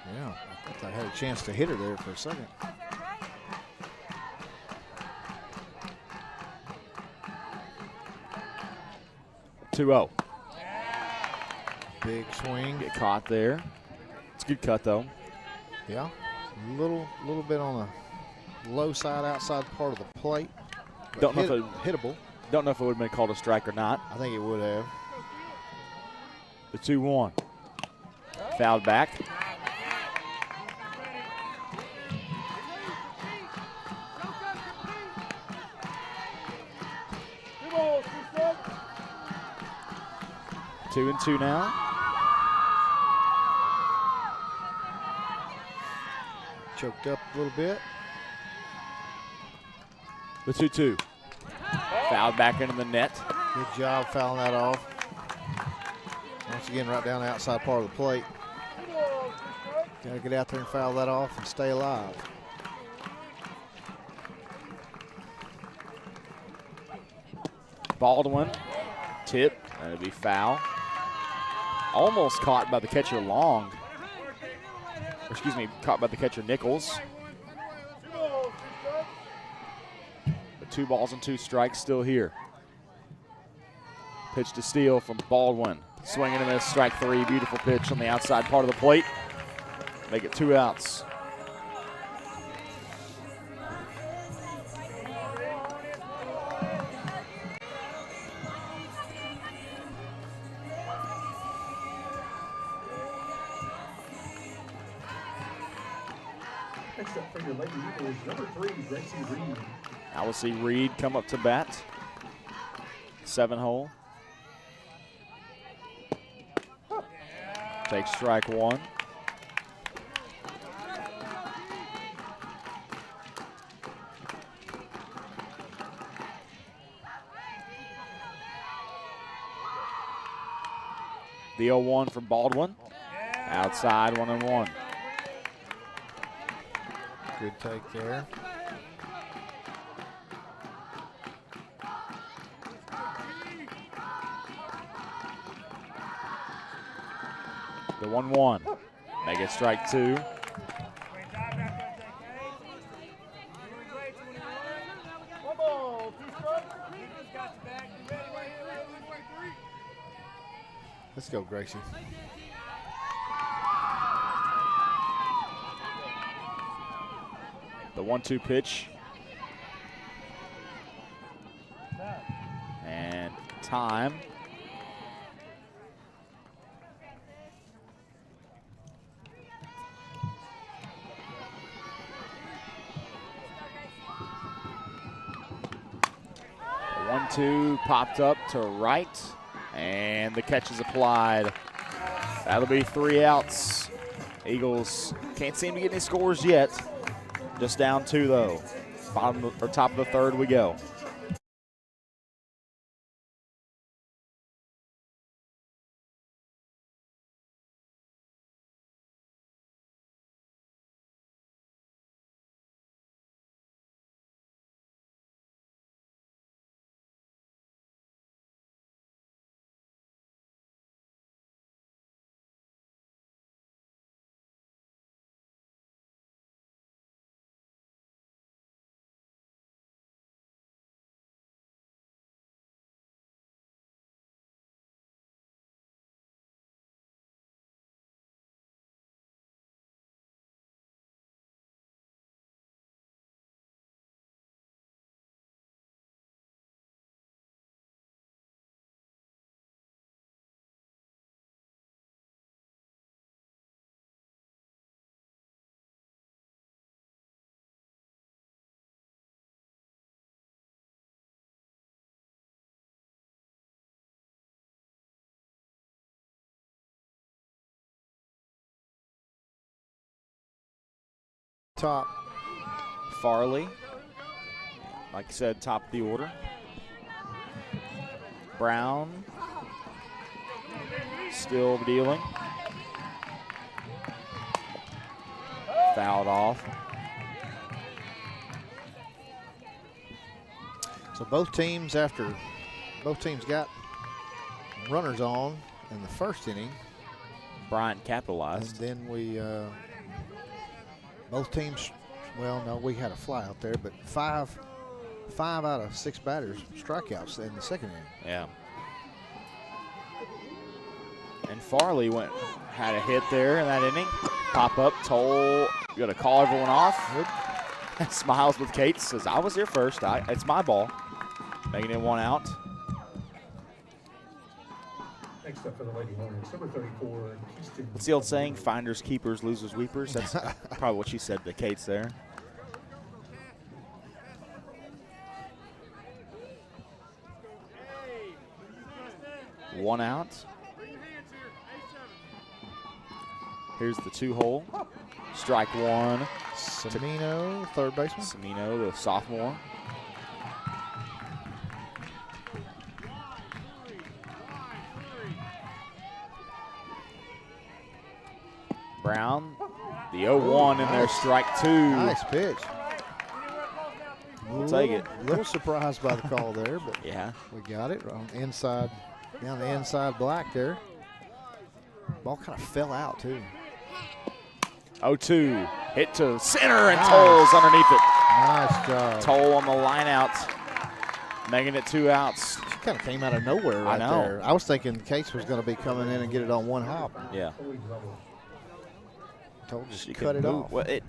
I thought I had a chance to hit her there for a second. Big swing. Get caught there. It's a good cut, though. Yeah, a little bit on the low side, outside part of the plate. Don't know if hittable. Don't know if it would have been called a strike or not. I think it would have. The 2-1. Fouled back. Two and two now. Choked up a little bit. The 2-2. Fouled back into the net. Good job fouling that off. Once again, right down the outside part of the plate. Got to get out there and foul that off and stay alive. Baldwin. Tip. That'll be foul. Almost caught by the catcher Long. Or excuse me, caught by the catcher Nichols. But 2 balls and 2 strikes still here. Pitch to Steele from Baldwin. Swinging and a miss, strike 3. Beautiful pitch on the outside part of the plate. Make it 2 outs. Next up for your Lady Eagles, number 3, Gracie Reed. Now we'll see Reed come up to bat. 7-hole. Takes strike 1. The 0-1 from Baldwin. Outside, 1-1. Good take there. The 1-1. Make it strike 2. Let's go, Gracie. The 1-2 pitch. And time. The 1-2 popped up to right, and the catch is applied. That'll be 3 outs. Eagles can't seem to get any scores yet. Just down 2 though. Bottom or top of the 3rd we go. Top. Farley, like I said, top of the order. Brown, still dealing. Fouled off. So both teams got runners on in the first inning. Bryant And capitalized. then we, both teams, well, no, we had a fly out there, but five out of 6 batters strikeouts in the second inning. Yeah. And Farley had a hit there in that inning. Pop up, Toll, you got to call everyone off. Smiles with Kate, says, I was here first. It's my ball. Making it 1 out. Next up for the Lady Hornets, number 34, Keyston. What's the old saying? Finders, keepers, losers, weepers. That's probably what she said to Kate's there. One out. Here's the 2-hole. Strike one. Semino, third baseman. Semino, the sophomore. Brown, the 0-1 in there, strike 2. Nice pitch. We'll take it. A little surprised by the call there, but Yeah. we got it on the inside, down the inside black there. Ball kind of fell out too. 0-2, hit to center and Toll's underneath it. Nice job. Toll on the line out, making it 2 outs. She kind of came out of nowhere right know. there. I was thinking Case was going to be coming in and get it on one hop. Yeah. Told just She cut could it move. off. Well, it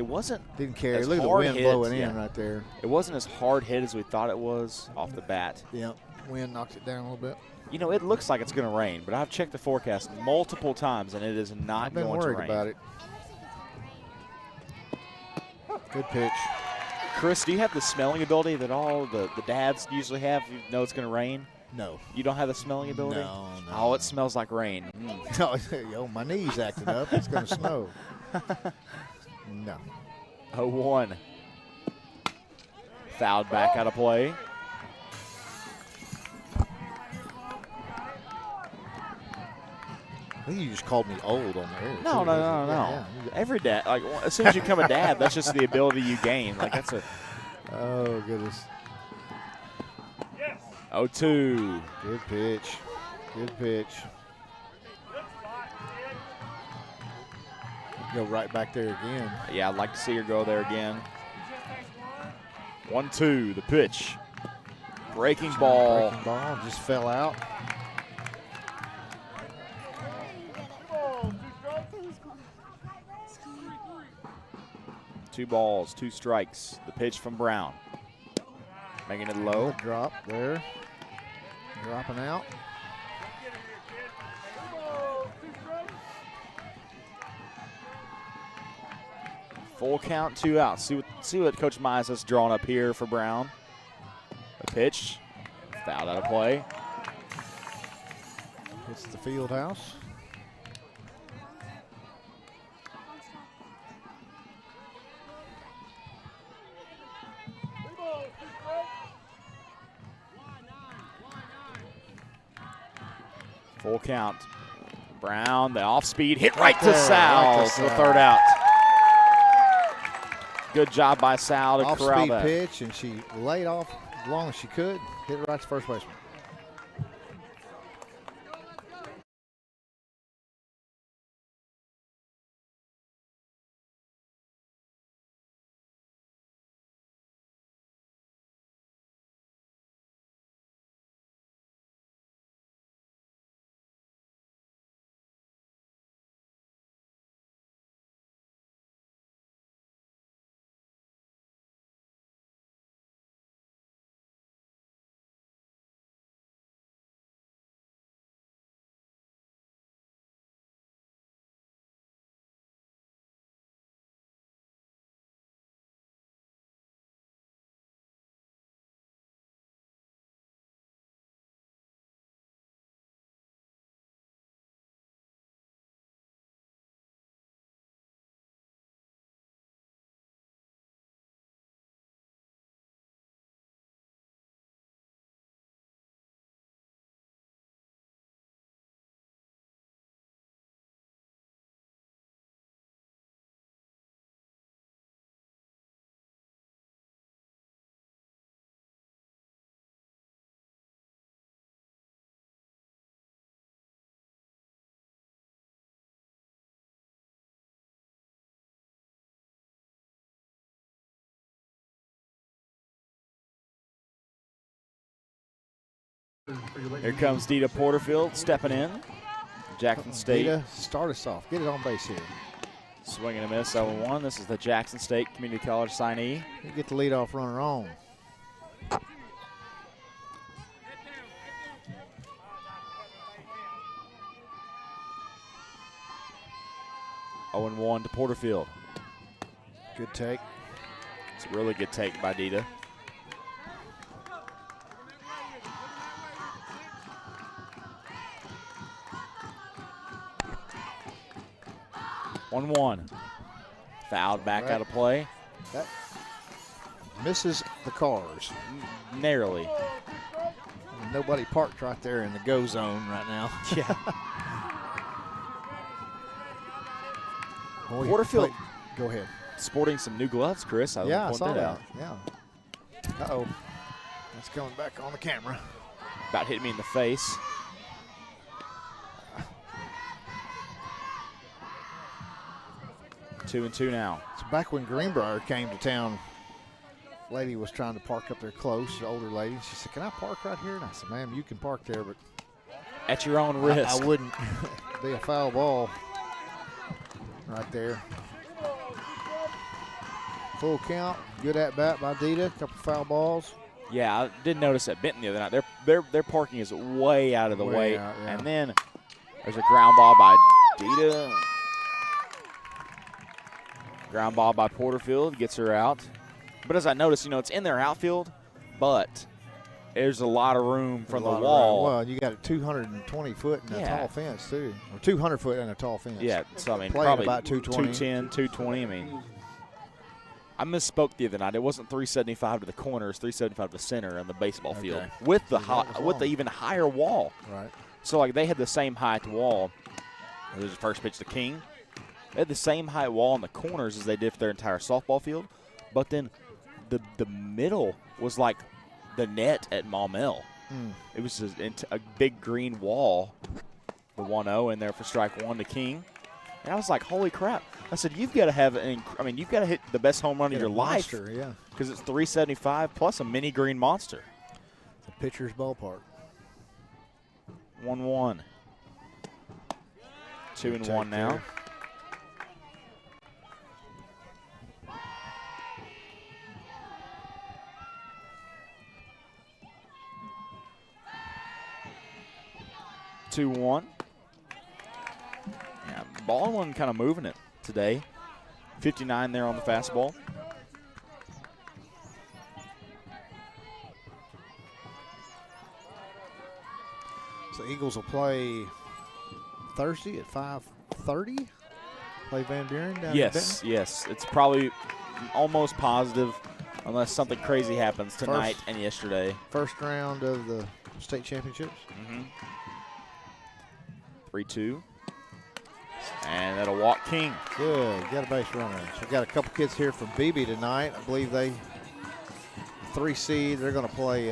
wasn't Didn't care. as Look at the hard wind hit, blowing in yeah. right there. It wasn't as hard hit as we thought it was off the bat. Yeah, wind knocked it down a little bit. You know, it looks like it's going to rain, but I've checked the forecast multiple times, and it is not I've been going to worried rain. about it. Good pitch. Chris, do you have the smelling ability that all the dads usually have? You know it's going to rain? No. You don't have the smelling ability? No. Oh, it smells like rain. Yo, my knee's acting up. It's going to snow. No. 0-1. Fouled back out of play. I think you just called me old on the air. No. Yeah. Every dad, like as soon as you become a dad, that's just the ability you gain. Like that's a Oh, goodness. 0-2. Good pitch. Good pitch. Go right back there again. Yeah, I'd like to see her go there again. 1-2, the pitch. Breaking ball. Breaking ball just fell out. Two balls, 2 strikes. The pitch from Brown. Making it low. Good drop there. Dropping out. Full count, 2 outs. See what Coach Mize has drawn up here for Brown. The pitch. Fouled out of play. Hits the field house. Full count. Brown, the off speed, hit right to there, Sal right to for the Sal. 3rd out. Good job by Sal to corral Off-speed that. pitch, and she laid off as long as she could. Hit it right to first baseman. For your Lady Here comes Dita Porterfield stepping in. Jackson State Dita, start us off. Get it on base here. swinging a miss 0-1. This is the Jackson State Community College signee. You get the leadoff runner on. Oh, 0-1 to Porterfield. Good take. It's a really good take by Dita. One. Fouled back Right. out of play. That misses the cars. Narrowly. Nobody parked right there in the go zone right now. Yeah. Boy, Porterfield. Go ahead. Sporting some new gloves, Chris. I Yeah, I want saw that that. out. Yeah. Uh-oh. That's coming back on the camera. About hit me in the face. Two and two now. So back when Greenbrier came to town, lady was trying to park up there close, an older lady. She said, "Can I park right here?" And I said, "Ma'am, you can park there, but At your own risk. I wouldn't." Be a foul ball right there. Full count. Good at bat by Dita. Couple foul balls. Yeah, I did notice at Benton the other night. Their parking is way out of the way. Way out, yeah. And then there's a ground ball by Dita. Ground ball by Porterfield gets her out. But as I noticed, it's in their outfield, but there's a lot of room from the wall. Well, you got a 220 foot and a tall fence too, or 200 foot and a tall fence. Yeah, so I mean, Playing probably about 220. 210, 220. I mean, I misspoke the other night. It wasn't 375 to the corners, 375 to the center in the baseball field with the with the even higher wall. Right. So like they had the same height wall. There's the first pitch to King. They had the same height wall in the corners as they did for their entire softball field, but then the middle was like the net at Maumelle. It was just a big green wall. The 1-0 in there for strike one to King. And I was like, holy crap. I said, you've got to have you've got to hit the best home run of your life. Yeah. Because it's 375 plus a mini green monster. It's a pitcher's ballpark. 1-1. 2-1 now. There. Yeah, Baldwin kind of moving it today. 59 there on the fastball. So Eagles will play Thursday at 5:30. Play Van Buren down in Benton. Yes. It's probably almost positive unless something crazy happens tonight and yesterday. First round of the state championships. 3-2. And that'll walk King. Good. Got a base runner. So we've got a couple kids here from BB tonight. I believe they 3 seed. They're going to play.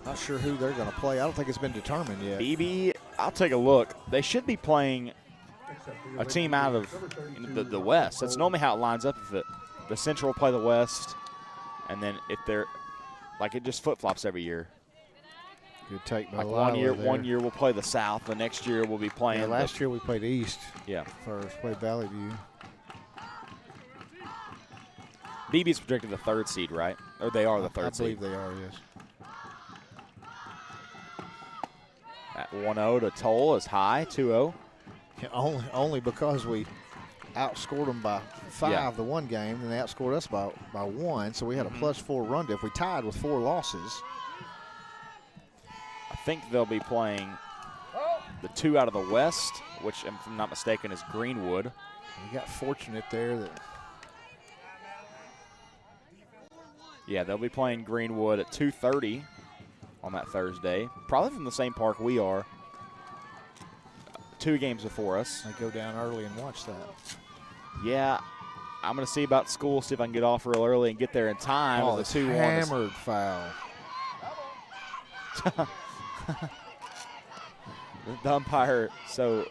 Not sure who they're going to play. I don't think it's been determined yet. BB, I'll take a look. They should be playing a team out of the West. That's normally how it lines up. If the Central will play the West, and then if they're like it just flip flops every year. Good take by Like Lila one year we'll play the South. The next year we'll be playing. Yeah, last year we played East. Yeah. First played Valley View. BB's projected the 3rd seed, right? Or they are the 3rd seed. I believe they are. Yes. At 1-0 to Toll is high. 2-0. Yeah, only because we outscored them by 5 the one game, and they outscored us by 1. So we had a +4 run diff. We tied with 4 losses. I think they'll be playing the 2 out of the West, which, if I'm not mistaken, is Greenwood. We got fortunate there that. Yeah, they'll be playing Greenwood at 2:30 on that Thursday. Probably from the same park we are. 2 games before us. I go down early and watch that. Yeah, I'm going to see about school, see if I can get off real early and get there in time. Oh, The it's 2-1 hammered foul. The umpire so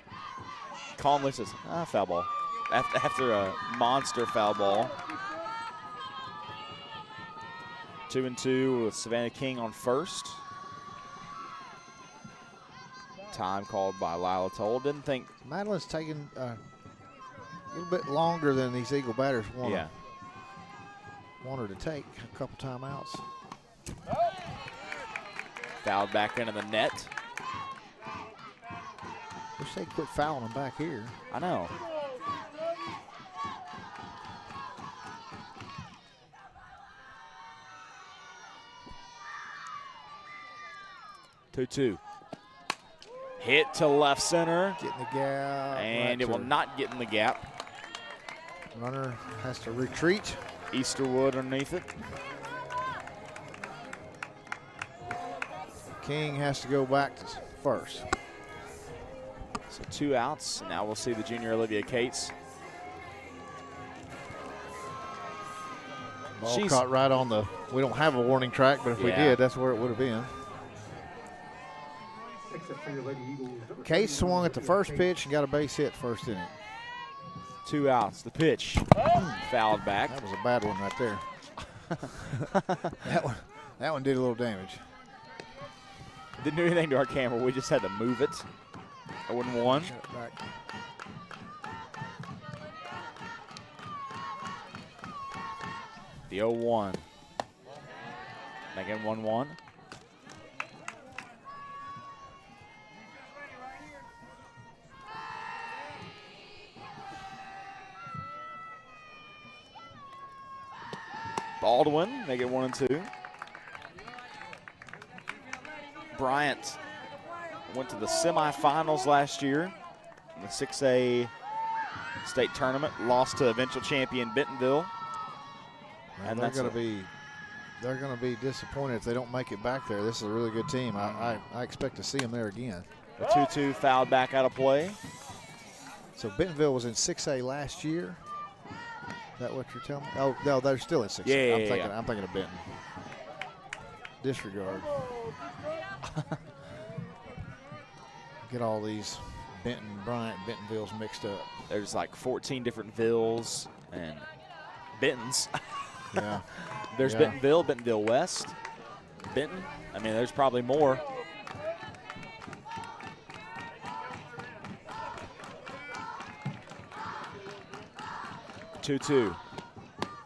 calmly says, foul ball. After a monster foul ball. 2-2 with Savannah King on first. Time called by Lila Toll. Didn't think. Madeline's taking a little bit longer than these Eagle batters want her to take. A couple timeouts. Fouled back into the net. Wish they quit fouling them back here. I know. Two. Hit to left center. Get in the gap. And it will not get in the gap. Runner has to retreat. Easterwood underneath it. King has to go back to first. So 2 outs. Now we'll see the junior Olivia Cates. Ball caught right on the, we don't have a warning track, but if we did, that's where it would have been. Case swung at the first pitch and got a base hit first inning. 2 outs. The pitch. Fouled back. That was a bad one right there. that one did a little damage. Didn't do anything to our camera. We just had to move it. 0-1. The 0-1. Again, 1-1. Baldwin, make it 1-2. Bryant went to the semifinals last year in the 6A state tournament, lost to eventual champion Bentonville. And they're going to be disappointed if they don't make it back there. This is a really good team. I expect to see them there again. The 2-2 fouled back out of play. So Bentonville was in 6A last year. Is that what you're telling me? Oh, no, they're still in 6A. I'm thinking of Benton. Disregard. Get all these Benton, Bryant, Bentonvilles mixed up. There's like 14 different Villes and Bentons. Yeah. There's Bentonville, Bentonville West, Benton. I mean, there's probably more. Two.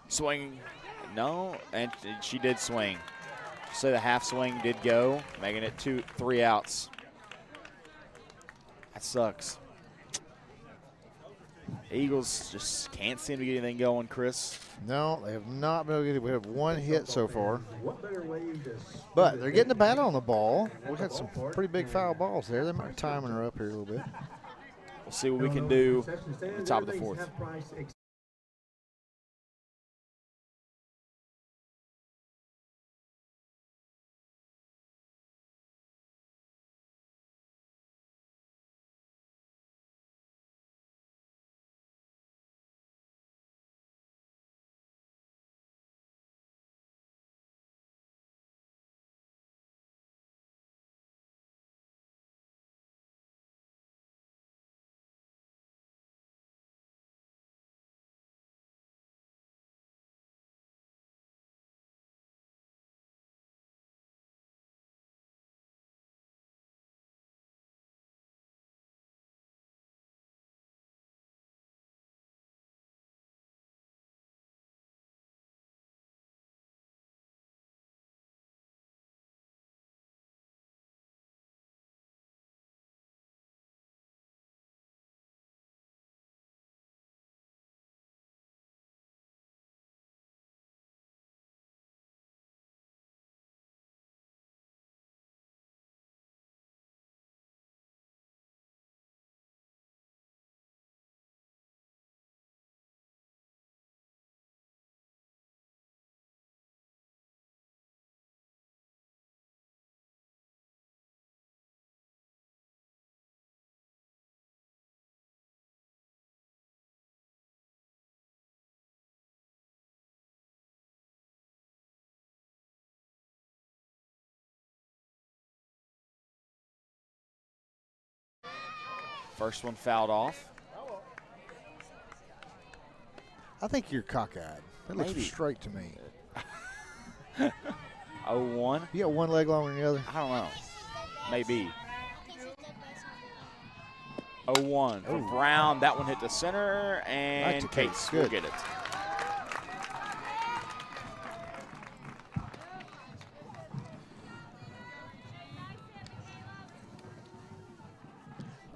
Swing. No, and she did swing. So the half swing did go, making it 3 outs. That sucks. Eagles just can't seem to get anything going, Chris. No, they have not been able to get it. We have 1 hit so far. But they're getting the bat on the ball. We've had some pretty big foul balls there. They might be timing her up here a little bit. We'll see what we can do at the top of the 4th. First one fouled off. I think you're cockeyed. That looks Maybe. straight to me. 0-1. You got one leg longer than the other? I don't know. Maybe. 0-1 for Brown. That one hit the center, and Case will get it.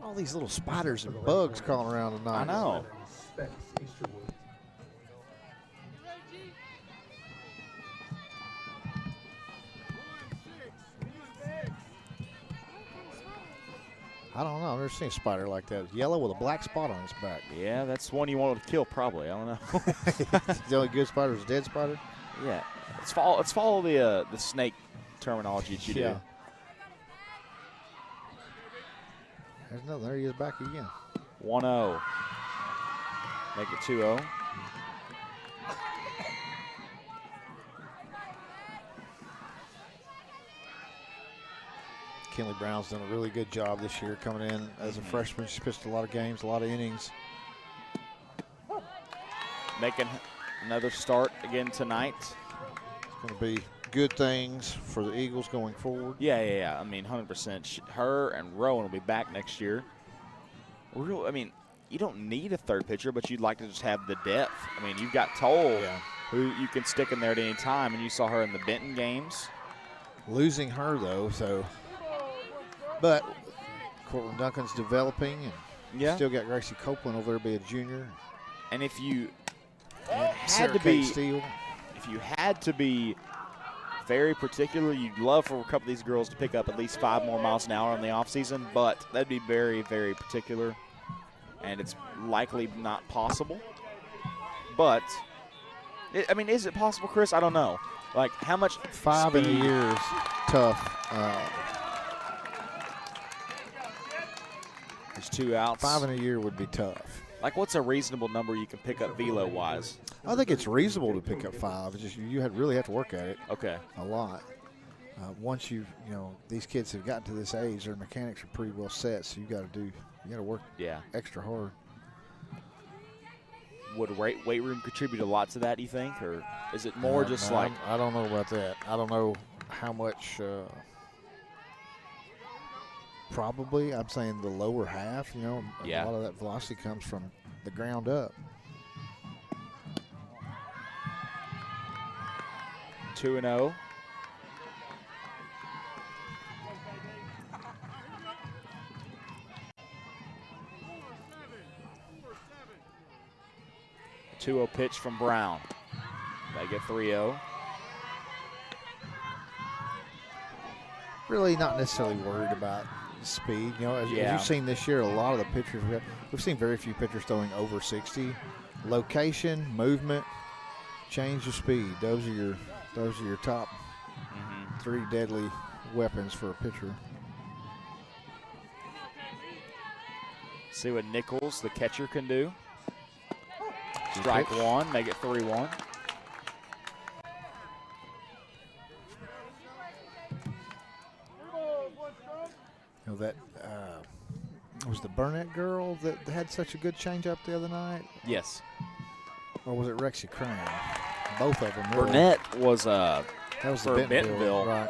All these little spiders and bugs crawling around tonight. I know. Specs, Easterwood. I don't know. I've never seen a spider like that. It's yellow with a black spot on its back. Yeah, that's one you wanted to kill, probably. I don't know. The only good spider is a dead spider? Yeah. Let's follow the snake terminology that you do. There's nothing. There he is back again. 1-0. Make it 2-0. Kinley Brown's done a really good job this year coming in as a freshman. She's pitched a lot of games, a lot of innings. Making another start again tonight. It's going to be good things for the Eagles going forward. Yeah. I mean, 100%. Her and Rowan will be back next year. I mean, you don't need a third pitcher, but you'd like to just have the depth. I mean, you've got Toll, who you can stick in there at any time, and you saw her in the Benton games. Losing her, though, but Cortland Duncan's developing, and still got Gracie Copeland over there, be a junior. And if you had to be very particular, you'd love for a couple of these girls to pick up at least 5 more miles an hour in the offseason, but that'd be very, very particular, and it's likely not possible. But, I mean, is it possible, Chris? I don't know. Like, how much 5 speed? in a year is tough. There's 2 outs. 5 in a year would be tough. Like, what's a reasonable number you can pick up velo-wise? I think it's reasonable to pick up 5. It's just you really have to work at it. Okay. A lot. Once these kids have gotten to this age, their mechanics are pretty well set. So you got to work extra hard. Would weight room contribute a lot to that, do you think? Or is it more just like. I don't know about that. I don't know how much. Probably, I'm saying the lower half, a lot of that velocity comes from the ground up. 2-0. A 2-0 pitch from Brown. They get 3-0. Really not necessarily worried about speed. As you've seen this year, a lot of the pitchers, we've seen very few pitchers throwing over 60. Location, movement, change of speed. Those are your top 3 deadly weapons for a pitcher. See what Nichols, the catcher, can do. Strike 1, make it 3-1. That was the Burnett girl that had such a good changeup the other night? Yes. Or was it Rexy Crane? Both of them. Burnett was that was for Bentonville. Right.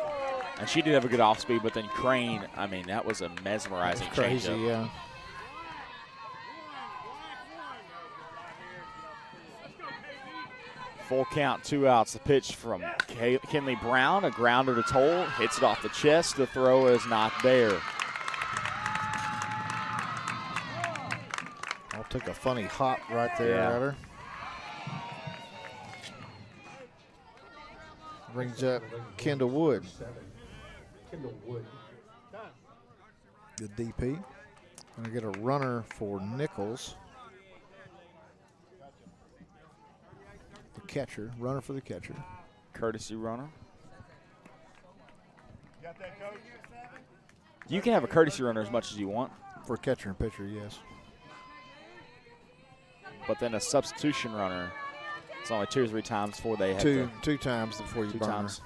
And she did have a good off speed, but then Crane, I mean, that was a mesmerizing crazy, changeup. yeah. Full count, 2 outs. The pitch from Kinley Brown, a grounder to Toll, hits it off the chest. The throw is not there. I'll take a funny hop right there at her. Brings up Kendall Wood. Kendall Wood. The DP. Gonna get a runner for Nichols. The catcher, runner for the catcher. Courtesy runner. You can have a courtesy runner as much as you want. For catcher and pitcher, yes. But then a substitution runner, it's only 2 or 3 times before they have two times before you two burn times. her.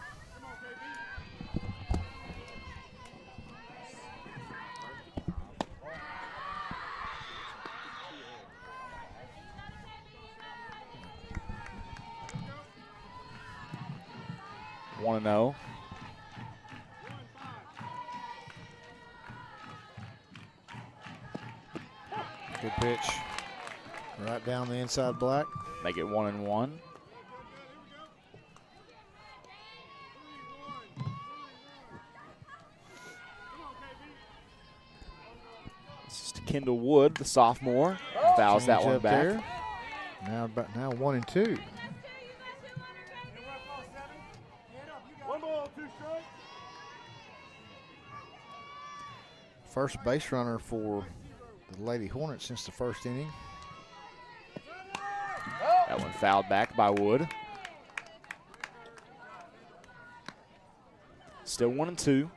1-0. Good pitch. Right down the inside black. Make it 1-1. This is to Kendall Wood, the sophomore. Fouls that Change one up back. there. Now 1-2. First base runner for the Lady Hornets since the first inning. That one fouled back by Wood. Still 1-2.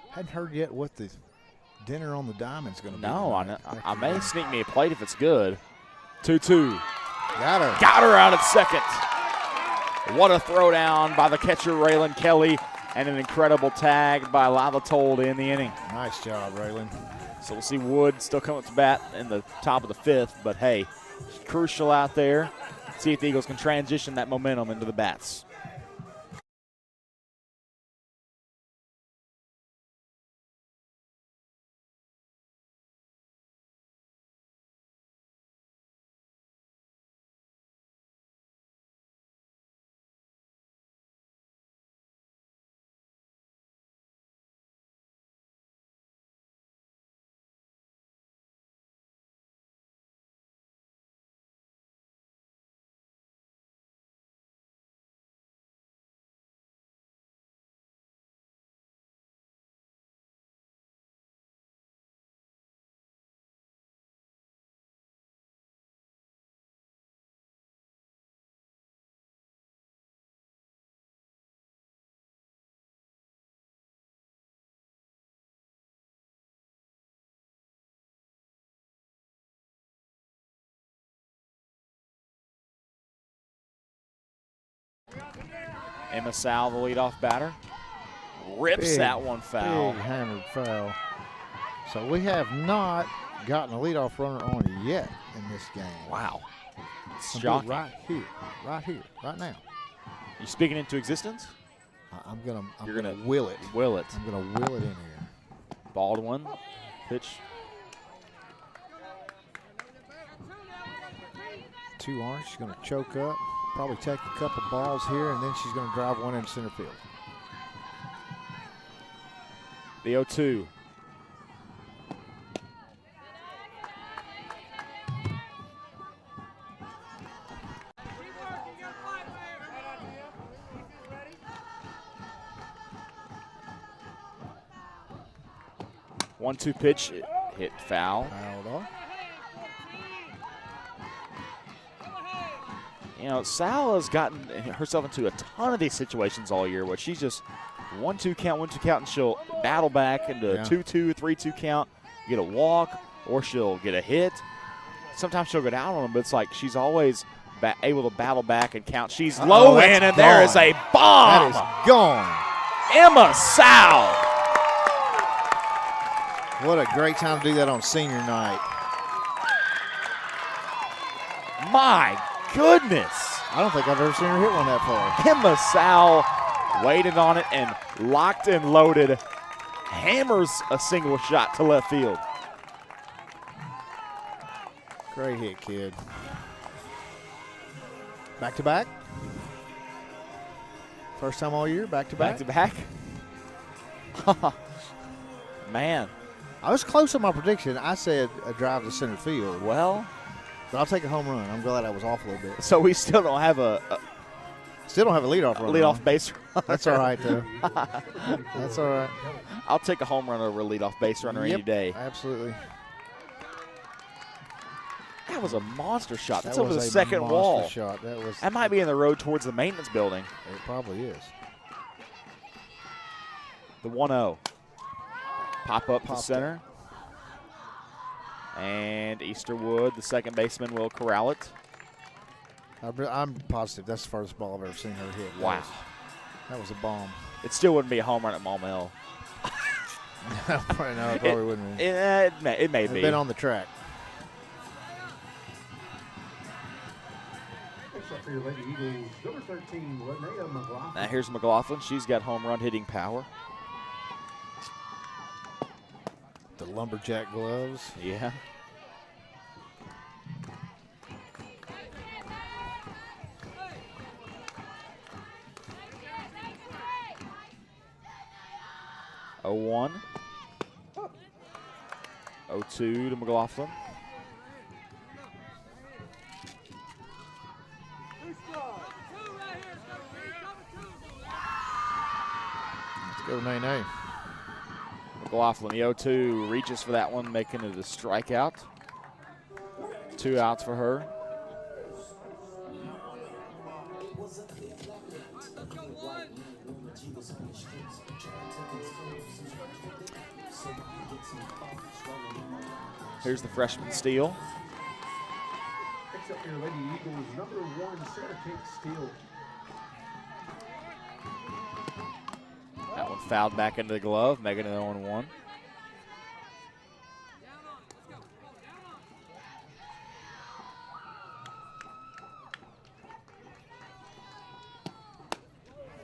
Hadn't heard yet what the dinner on the diamond's going to be. No, tonight. I may sneak me a plate if it's good. 2-2. Got her. Got her out at second. What a throwdown by the catcher, Raylan Kelly, and an incredible tag by Lila Told in the inning. Nice job, Raylan. So we'll see Wood still come up to bat in the top of the fifth, but hey, crucial out there. See if the Eagles can transition that momentum into the bats. Emma Sal, the leadoff batter, rips that one foul. Big hammered foul. So we have not gotten a leadoff runner on yet in this game. Wow. It's Shocking. right here, right now. You speaking into existence? I'm gonna gonna will it. Will it. I'm gonna will it in here. Baldwin, pitch. 2 on. She's gonna choke up. Probably take a couple balls here, and then she's gonna drive one in center field. The 0-2. One-two pitch, hit foul. Fouled off. You know, Sal has gotten herself into a ton of these situations all year where she's just 1-2 count, and she'll battle back into a 2-2, 3-2 count, get a walk, or she'll get a hit. Sometimes she'll go down on them, but it's like she's always able to battle back and count. She's low in, and there is a bomb. That is gone. Emma Sal. What a great time to do that on senior night. My goodness. I don't think I've ever seen her hit one that far. Emma Sal waited on it and locked and loaded. Hammers a single shot to left field. Great hit, kid. Back to back. First time all year, back to back. Back to back. Man. I was close on my prediction. I said a drive to center field. Well, but I'll take a home run. I'm glad I was off a little bit. so we still don't have a Still don't have a leadoff runner. leadoff base runner. That's all right, though. That's all right. I'll take a home run over a leadoff base runner any day. Absolutely. That was a monster shot. That's That over was the a second monster wall. shot. That might be in the road towards the maintenance building. It probably is. The 1-0. Pop up to Popped center. And Easterwood, the second baseman, will corral it. I'm positive that's the farthest ball I've ever seen her hit. Wow. That was a bomb. It still wouldn't be a home run at Maumelle. No, it probably wouldn't be. It may It's be. been on the track. Except for your Lady Eagles, number 13, Linnea McLaughlin. Now here's McLaughlin. She's got home run hitting power. The lumberjack gloves. Yeah. Oh 1. 0-2 to McLaughlin. Let's go, Nay. McLaughlin, the 0-2, reaches for that one, making it a strikeout. 2 outs for her. Here's the freshman steal. Except for your Lady Eagles, number 1, Sarah Kate Steele. That one fouled back into the glove, making it 0-1.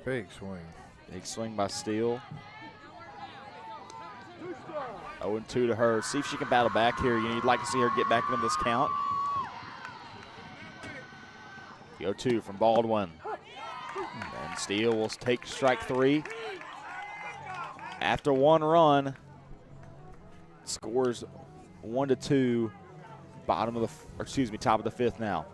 Big swing. Big swing by Steele. 0-2 to her. See if she can battle back here. You'd like to see her get back into this count. The 0-2 from Baldwin. And Steele will take strike 3. After 1 run, scores 1-2. Top of the 5th now.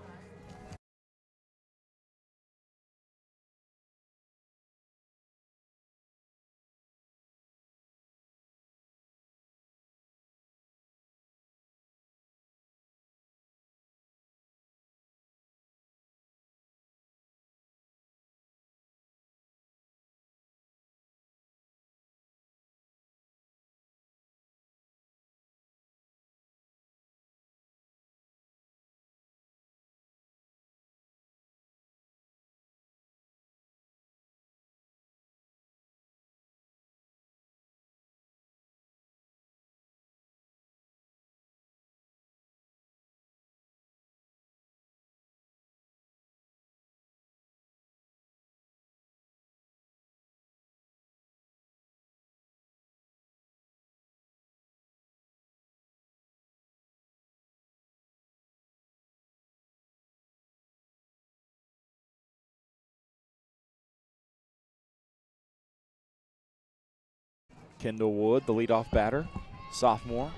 Kendall Wood, the leadoff batter, sophomore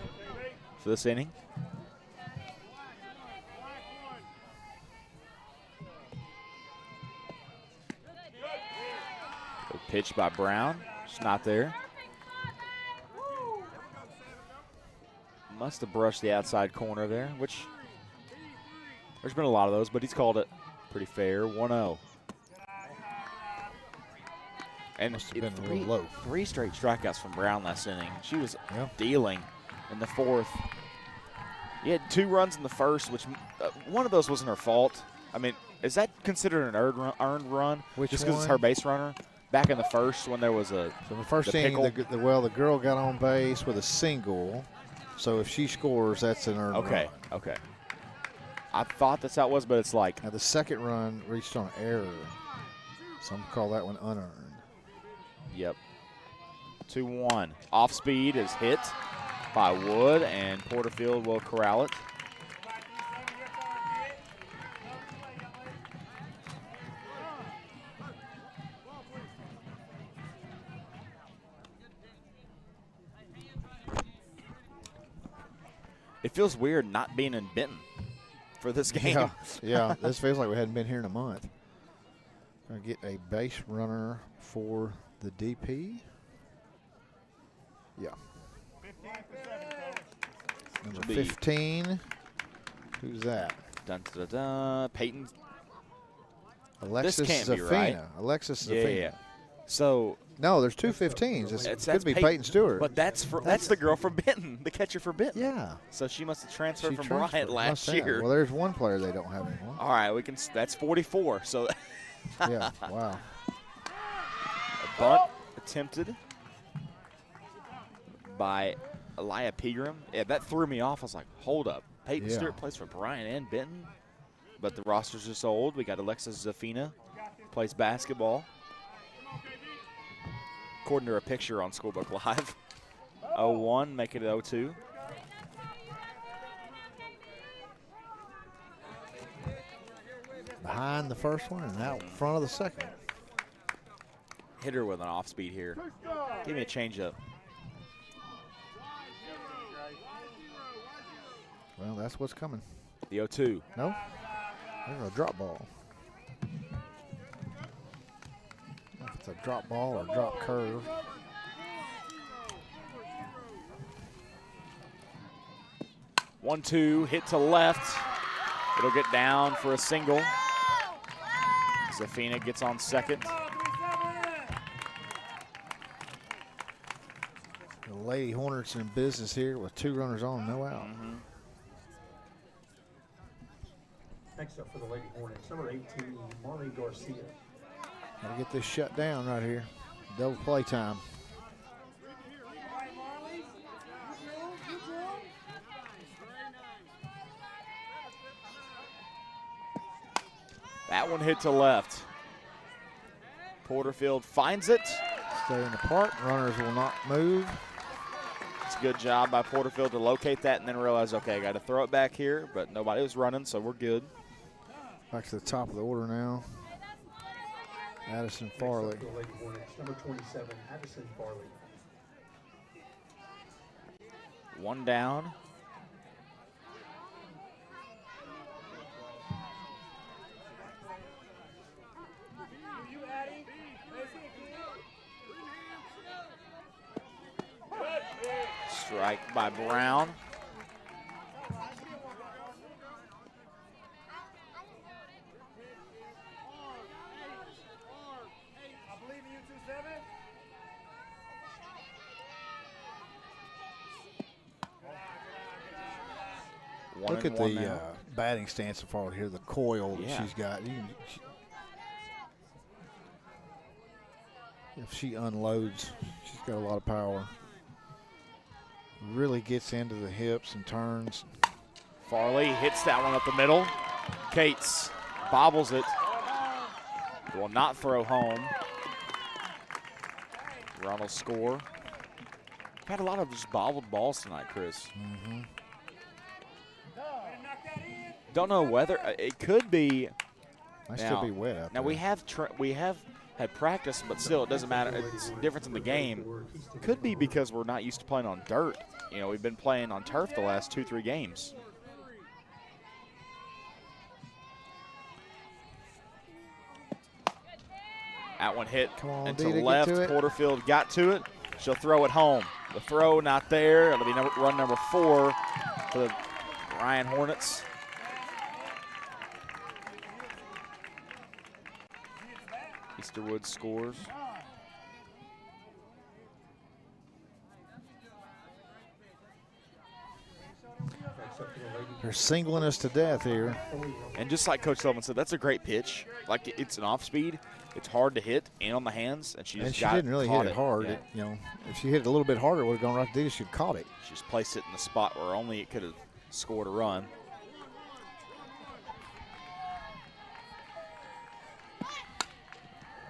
for this inning. Good pitch by Brown. It's not there. Must have brushed the outside corner there, which there's been a lot of those, but he's called it pretty fair. 1-0. And Must have been a little low. 3 straight strikeouts from Brown last inning. She was dealing in the 4th. He had 2 runs in the 1st, which one of those wasn't her fault. I mean, is that considered an earned run? Which just because it's one? her base runner? Back in the 1st when there was a So the first inning, the girl got on base with a single. So if she scores, that's an earned run. Okay. I thought that's how it was, but it's like. Now the second run reached on error. Some call that one unearned. Yep. 2-1. Off speed is hit by Wood, and Porterfield will corral it. It feels weird not being in Benton for this game. Yeah, this feels like we hadn't been here in a month. Gonna get a base runner for the DP. Yeah. Number 15. Who's that? Dun, dun, dun. Peyton. Alexis this can't Zafina. be right. Alexis Zafina. Yeah. So no, there's 2 15s. It could be Peyton Stewart. But that's the girl from Benton, the catcher for Benton. Yeah. So she must have transferred from Bryant last year. Well, there's one player they don't have anymore. All right, that's 44. So yeah, wow. A bunt attempted by Elia Pegram. Yeah, that threw me off. I was like, hold up. Peyton Stewart plays for Bryant and Benton? but the roster's just old. We got Alexis Zafina, plays basketball. According to her picture on Schoolbook Live. 0-1, make it 0-2. Behind the first one and out in front of the second. Hit her with an off speed here. Give me a change up. Well, that's what's coming. The 0-2. No? There's a drop ball. If it's a drop ball or drop curve. One, two, hit to left. It'll get down for a single. Zafina gets on second. The Lady Hornets in business here with 2 runners on, no out. Next up for the Lady Hornets, number 18, Marley Garcia. Gotta get this shut down right here. Double play time. That one hit to left. Porterfield finds it. Staying apart, runners will not move. It's a good job by Porterfield to locate that and then realize, okay, I got to throw it back here, but nobody was running, so we're good. Back to the top of the order now. Addison Farley. Next up for the Lady Hornets, number 27, Addison Farley. One down. Strike by Brown. Look at the batting stance of Farley here, the coil that she's got. If she unloads, she's got a lot of power. Really gets into the hips and turns. Farley hits that one up the middle. Cates bobbles it. Will not throw home. Run will score. Had a lot of just bobbled balls tonight, Chris. Don't know whether it could be. Might still be wet out now there. we have had practice, but still it doesn't matter. It's a difference in the game. Could be because we're not used to playing on dirt. You know, we've been playing on turf the last 2-3 games. That one hit into left. Porterfield got to it. She'll throw it home. The throw not there. It'll be run number 4 for the Bryant Hornets. Easterwood scores. They're singling us to death here. And just like Coach Sullivan said, that's a great pitch. Like, it's an off speed. It's hard to hit and on the hands, and she just didn't really hit it hard. Yeah. You know, if she hit it a little bit harder, it would have gone right there. She'd caught it. She just placed it in the spot where only it could have scored a run.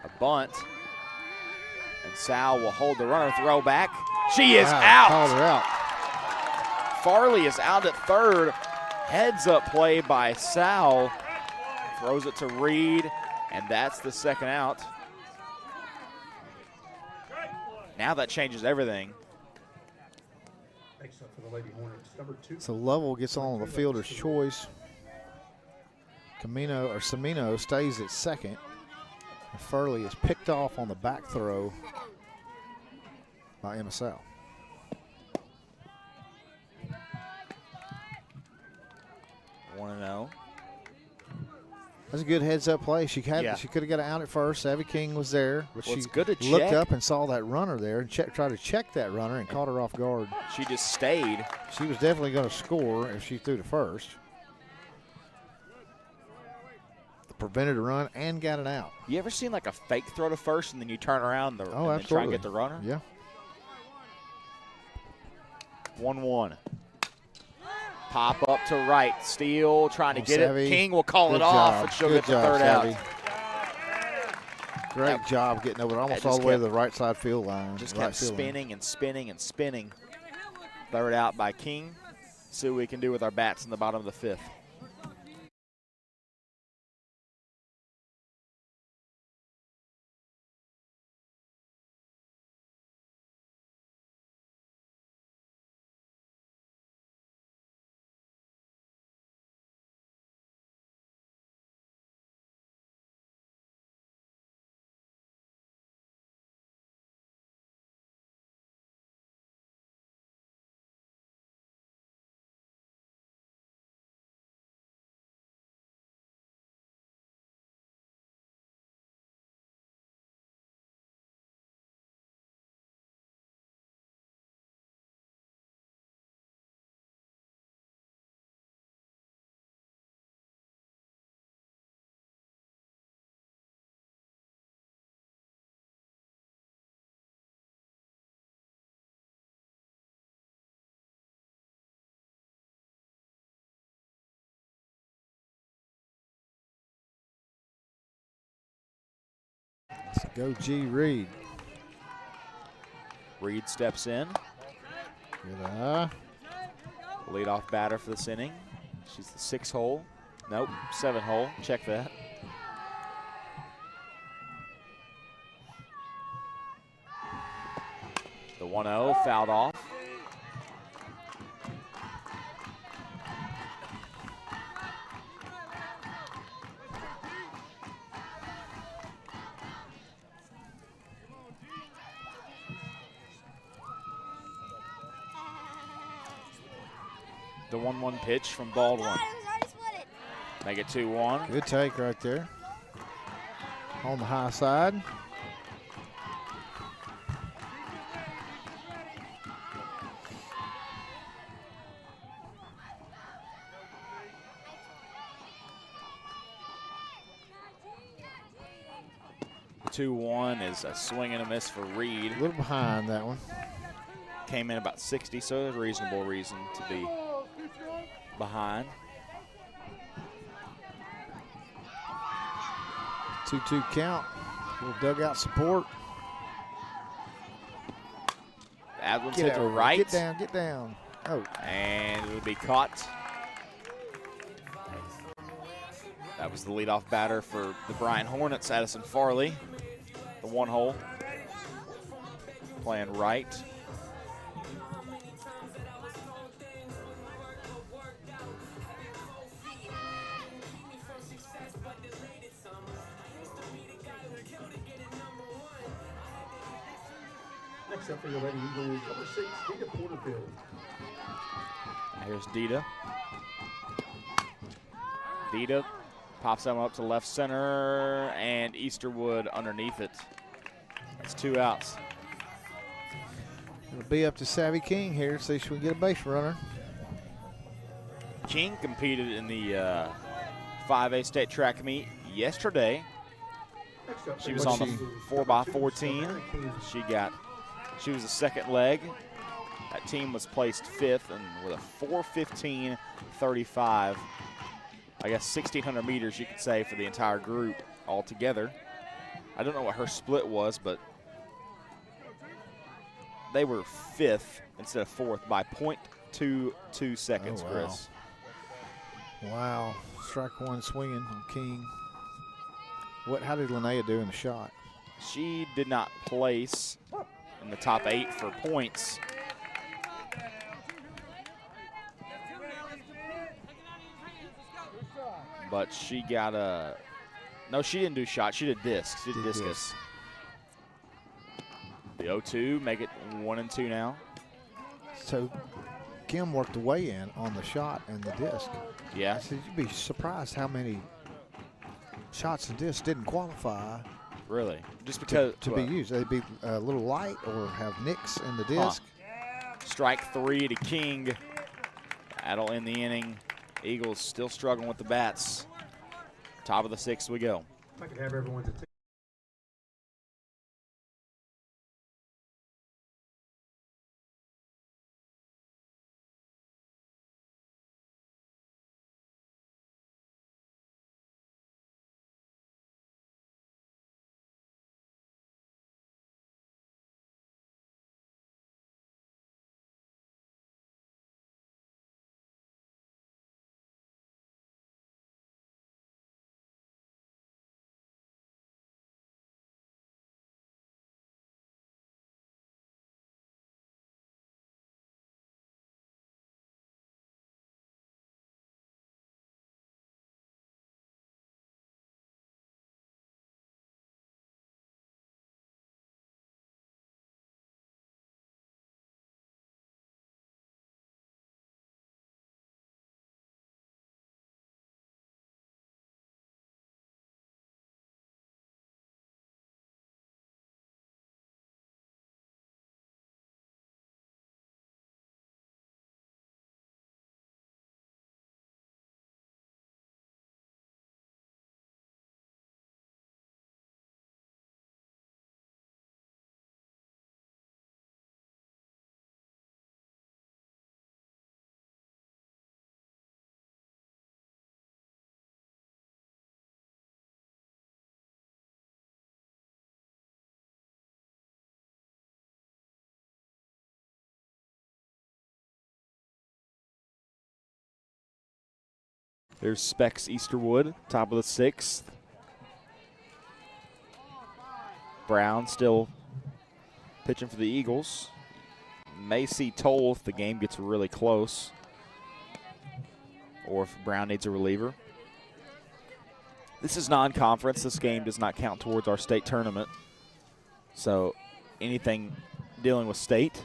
A bunt. And Sal will hold the runner, throw back. She is out. Called her out. Farley is out at third. Heads up play by Sal. Throws it to Reed, and that's the second out. Now that changes everything. Next up for the Lady Hornets, number 2. So Lovell gets on the fielder's choice. Semino stays at second. And Farley is picked off on the back throw by MSL. One 1-0. That's a good heads-up play. She could have got it out at first. Savvy King was there, but she looked up and saw that runner there and tried to check that runner and caught her off guard. She just stayed. She was definitely going to score if she threw to first. Prevented a run and got it out. You ever seen like a fake throw to first and then you turn around and absolutely. then try and get the runner? Yeah. 1-1. Pop up to right. Steele trying to get Savvy. it. King will call Good it off, job. and she'll Good get the job, third out. Savvy. Great job getting over almost just all the way to kept- the right side field line. Just right kept field line. spinning and spinning and spinning. Third out by King. See what we can do with our bats in the bottom of the fifth. Let's go, G. Reed. Reed steps in. Good eye. Leadoff batter for this inning. She's the 6 hole. Nope, 7 hole. Check that. The 1-0 fouled off. The 1-1 pitch from Baldwin. Make it 2-1. Good take right there. On the high side. The 2-1 is a swing and a miss for Reed. A little behind that one. Came in about 60, so a reasonable reason to be behind. 2-2 count. A little dugout support. Adlin's Get hit to over. right. Get down, get down. Oh. And it'll be caught. That was the leadoff batter for the Bryant Hornets, Addison Farley. The 1 hole. Playing right. Next up for your Lady Eagles, number 6, Dita Porterfield. Here's Dita. Dita pops them up to left center, and Easterwood underneath it. That's 2 outs. It'll be up to Savvy King here. See if we can get a base runner. King competed in the 5A state track meet yesterday. Next up for She your was Lady on the Eagles, 4x14. number 2, She was the second leg. That team was placed 5th, and with a 4:15.35, I guess 1,600 meters you could say for the entire group altogether. I don't know what her split was, but they were 5th instead of 4th by 0.22 seconds, wow. Chris. Wow. Strike one swinging on King. How did Linnea do in the shot? She did not place in the top 8 for points. But she got a, no, she didn't do shot. She did disc. She did discus. The 0-2, make it 1-2 now. So Kim worked the way in on the shot and the disc. Yeah. So you'd be surprised how many shots and discs didn't qualify Really? Just because to be used. They'd be a little light or have nicks in the disc. Strike 3 to King. That'll end the inning. Eagles still struggling with the bats. Top of the 6th we go. If I could have everyone's attention. There's Specs Easterwood, top of the 6th. Brown still pitching for the Eagles. May see toll if the game gets really close or if Brown needs a reliever. This is non-conference. This game does not count towards our state tournament. So anything dealing with state,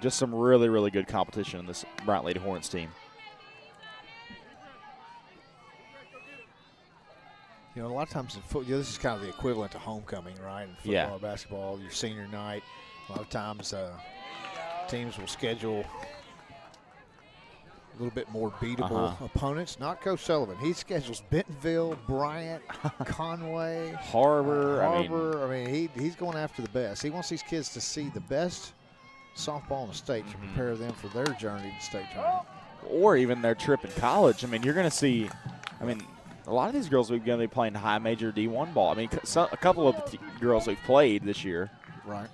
just some really, really good competition in this Bryant Lady Hornets team. You know, a lot of times in football, this is kind of the equivalent to homecoming, right? In football or basketball, your senior night. A lot of times teams will schedule a little bit more beatable opponents. Not Coach Sullivan. He schedules Bentonville, Bryant, Conway, Harbor. I mean, he's going after the best. He wants these kids to see the best softball in the state to prepare them for their journey to state tournament. Or even their trip in college. I mean, you're going to see, a lot of these girls are going to be playing high major D1 ball. I mean, a couple of the girls we've played this year. Right.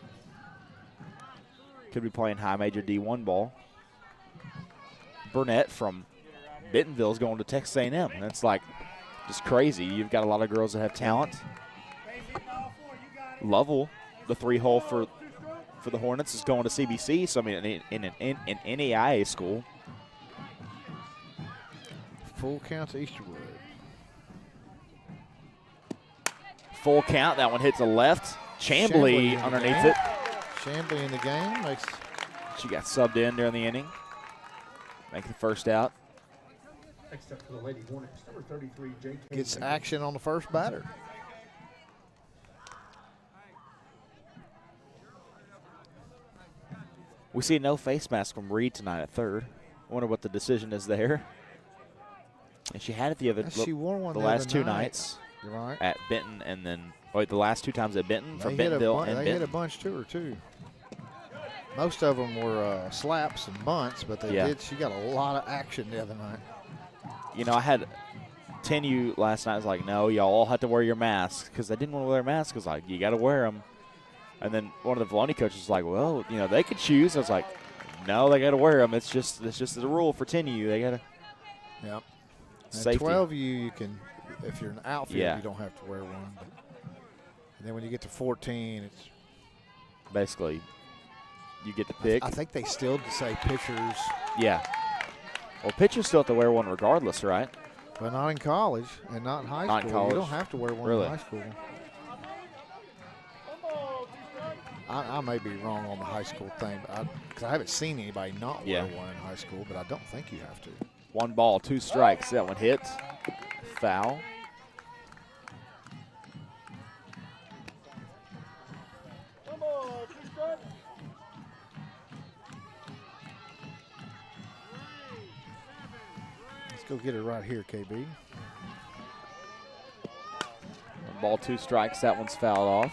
Could be playing high major D1 ball. Burnett from Bentonville is going to Texas A&M. And it's like just crazy. You've got a lot of girls that have talent. Lovell, the 3-hole for the Hornets, is going to CBC. So, I mean, in an NAIA school. Full count to Easterwood. Full count. That one hits a left. Chambly underneath it. Chambly in the game. She got subbed in during the inning. Make the first out. Next up for the Lady Hornets, number 33, J.K. Gets action on the first batter. We see no face mask from Reed tonight at third. I wonder what the decision is there. And she had it the last two nights. You're right. At Benton, and then the last 2 times at Benton from They Bentonville and hit a bunch to her too. Most of them were slaps and bunts, but she got a lot of action the other night. You know, I had 10U last night. I was like, no, y'all all have to wear your masks, because they didn't want to wear masks. I was like, you got to wear them. And then one of the Vilonia coaches was like, well, you know, they could choose. I was like, no, they got to wear them. It's just the rule for 10U. They got to. Yep. Safety. 12U, you can, if you're an outfield, you don't have to wear one. But, and then when you get to 14, it's basically you get to pick. I think they still say pitchers. Yeah. Well, pitchers still have to wear one regardless, right? But not in college and not in high school. College. You don't have to wear one in high school. I may be wrong on the high school thing, because I haven't seen anybody not wear one in high school, but I don't think you have to. 1 ball, 2 strikes. That one hits. Foul. Let's go get it right here, KB. 1 ball, 2 strikes. That one's fouled off.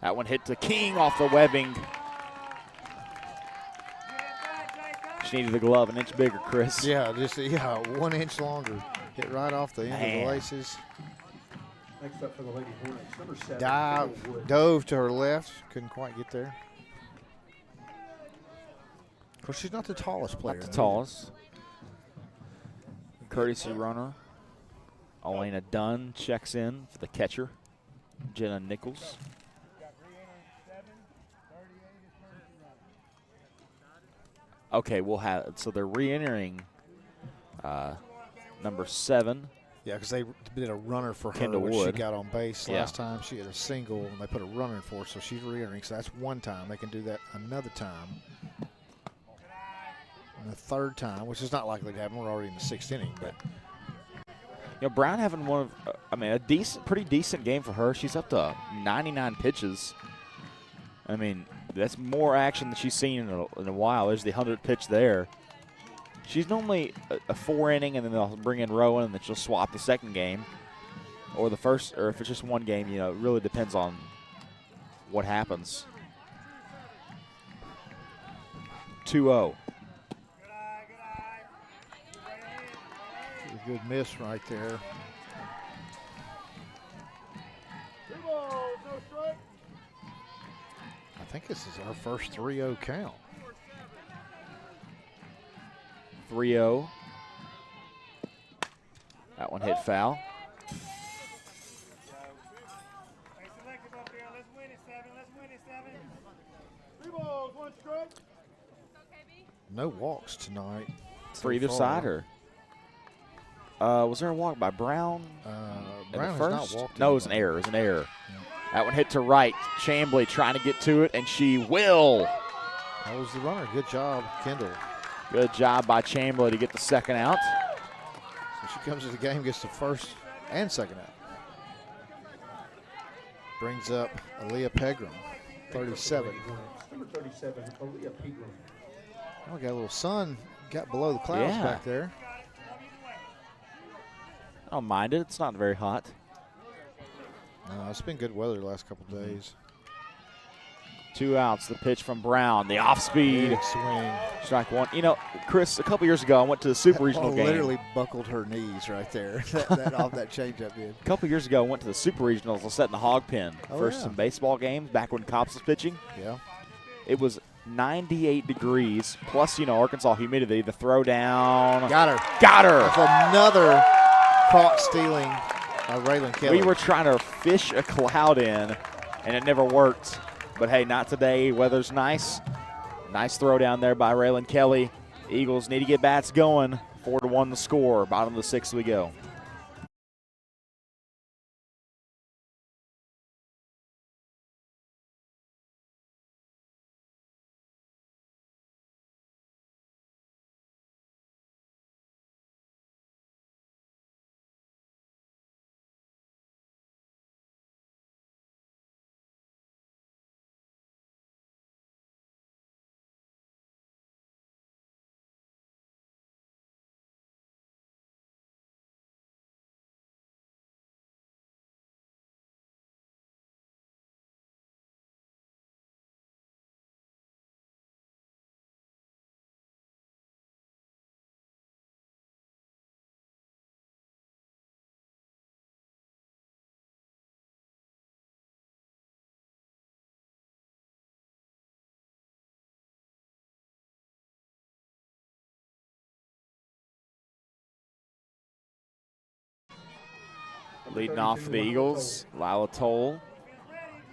That one hit to King off the webbing. She needed the glove an inch bigger, Chris. Yeah, just 1 inch longer. Hit right off the end of the laces. Next up for the Lady Hornets, number 7. Dove to her left. Couldn't quite get there. Of course, she's not the tallest player. Not the tallest. Courtesy runner. Elena Dunn checks in for the catcher, Jenna Nichols. Okay, we'll have, so they're re-entering number 7. Yeah, because they did a runner for her Kendall when Wood. she got on base last time. She had a single, and they put a runner in for her, so she's re-entering. So that's 1 time. They can do that another time. And the 3rd time, which is not likely to happen. We're already in the 6th inning, but. You know, Brown having one of, a pretty decent game for her. She's up to 99 pitches. I mean, that's more action than she's seen in a while. There's the 100th pitch there. She's normally a 4 inning, and then they'll bring in Rowan, and then she'll swap the second game. Or the first, or if it's just 1 game, you know, it really depends on what happens. 2-0. a good miss right there. I think this is our first 3-0 count. 3-0. That one hit foul. No walks tonight. For either side, or was there a walk by Brown? Brown the has first? not walked. No, it was an error. It was an error. Yeah. That one hit to right. Chamblee trying to get to it, and she will. That was the runner. Good job, Kendall. Good job by Chamblee to get the second out. So she comes to the game, gets the first and second out. Brings up Aaliyah Pegram, 37. Number 37, Aaliyah Pegram. Oh, we got a little sun, got below the clouds back there. I don't mind it. It's not very hot. No, it's been good weather the last couple of days. 2 outs. The pitch from Brown. The off speed. Big swing. Strike one. You know, Chris, a couple years ago, I went to the Super Regional game. Literally buckled her knees right there. that off that changeup did. A couple years ago, I went to the Super Regionals. I sat in the hog pen for some baseball games back when Cops was pitching. Yeah. It was 98 degrees, plus, you know, Arkansas humidity. The throw down. Got her. Got her. That's another caught stealing by Raylan Kelly. We were trying to fish a cloud in, and it never worked. But, hey, not today. Weather's nice. Nice throw down there by Raylan Kelly. Eagles need to get bats going. 4-1 the score. Bottom of the sixth we go. Leading off for the Eagles, Lila Toll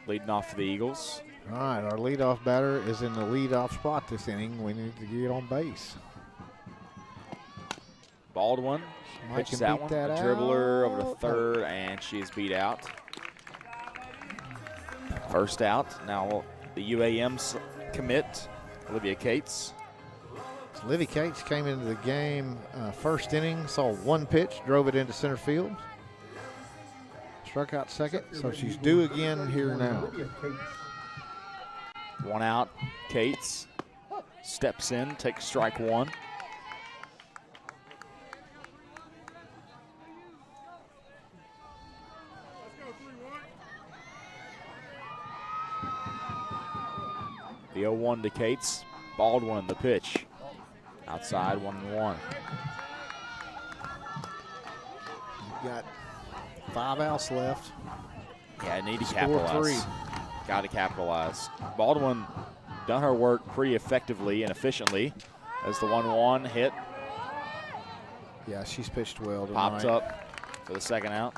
leading off for the Eagles. All right, our leadoff batter is in the leadoff spot this inning. We need to get on base. Baldwin pitches that one. A dribbler over to third, and she is beat out. First out. Now the UAM's commit, Olivia Cates. So Livy Cates came into the game first inning, saw one pitch, drove it into center field. Struck out second, so she's due again here now. 1 out. Cates steps in, takes strike one. The 0-1 to Cates. Baldwin the pitch. Outside, 1-1. You've got 5 outs left. Yeah, need to Score capitalize. 3. Got to capitalize. Baldwin done her work pretty effectively and efficiently as the 1-1 hit. Yeah, she's pitched well tonight. Popped up for the second out.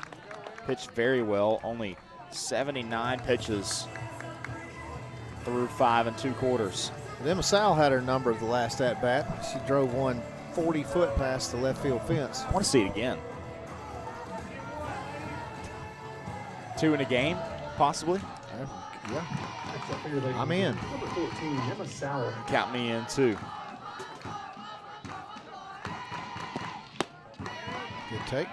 Pitched very well. Only 79 pitches through 5 2/4. Emma Sal had her number the last at-bat. She drove one 40-foot past the left field fence. I want to see it again. 2 in a game, possibly. Yeah. I'm in. Number 14, Emma Sauer. Count me in, too. Good take.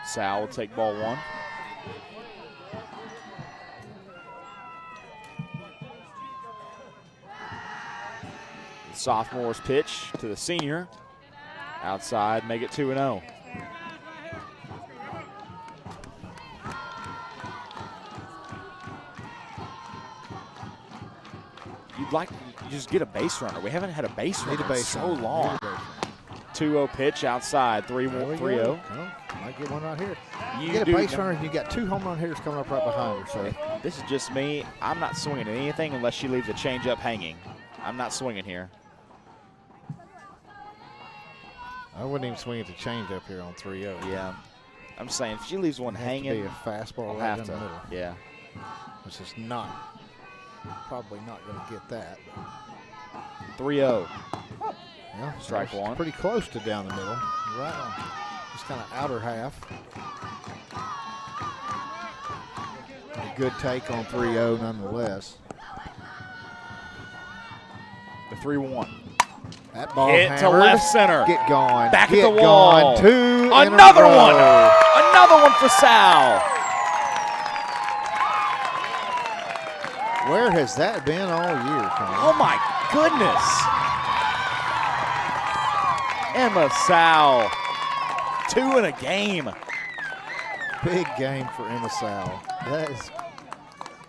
Sal will take ball 1. The sophomore's pitch to the senior. Outside, make it 2-0. like to just get a base runner. We haven't had a base runner Need a base in so runner. long. Need a base runner. 2-0 pitch outside, 3-0. Oh, might get one right here. You You get a do base know- runner, and you got 2 home run hitters coming up right behind her. So This is just me. I'm not swinging at anything unless she leaves a changeup hanging. I'm not swinging here. I wouldn't even swing at the change up here on 3-0. Yeah. I'm saying if she leaves one It'd have to hanging, be a fastball I'll right have down to. the middle, Yeah. which is probably not going to get that. 3-0. Yeah, Strike that's one. Pretty close to down the middle, right on this kind of outer half. A good take on 3-0 nonetheless. The 3-1. That ball Hit to hammered. left center. Get going. Back Get at the wall. Going. 2 in a Another one. row. Another one for Sal. Where has that been all year, Connie? Oh my goodness. Emma Sal. 2 in a game. Big game for Emma Sal. That is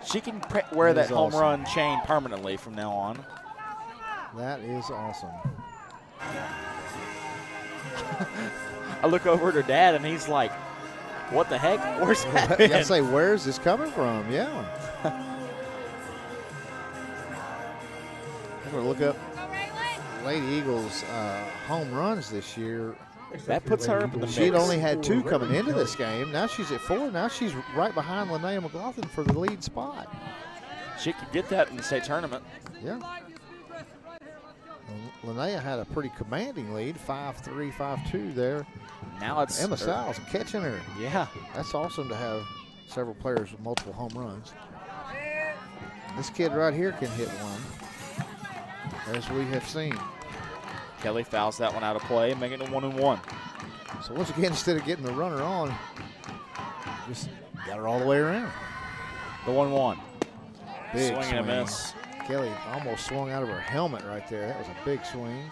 She can wear That that is home awesome. run chain permanently from now on. awesome. I look over at her dad and he's like, what the heck? Where's that been? I say, where's this coming from? Yeah. I'm going to look up Lady Eagles' home runs this year. That puts her up in the She'd mix. only had 2 coming into this game. Now she's at 4. Now she's right behind Linnea McLaughlin for the lead spot. She could get that in the state tournament. Yeah. Linnea had a pretty commanding lead, 5-3, 5-2 there. Now it's Emma Sal's catching her. Yeah. That's awesome to have several players with multiple home runs. This kid right here can hit one, as we have seen. Kelly fouls that one out of play, making it 1-1. So once again, instead of getting the runner on, just got her all the way around. The 1-1. Big Swing and a swing. miss. Kelly almost swung out of her helmet right there. That was a big swing.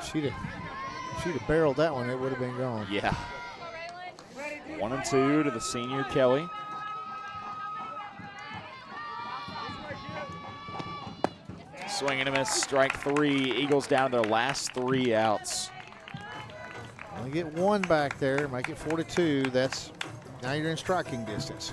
She'd have barreled that one, it would have been gone. Yeah. 1-2 to the senior Kelly. Swing and a miss, strike 3. Eagles down to their last 3 outs. Only get 1 back there, make it 4-2. That's now you're in striking distance.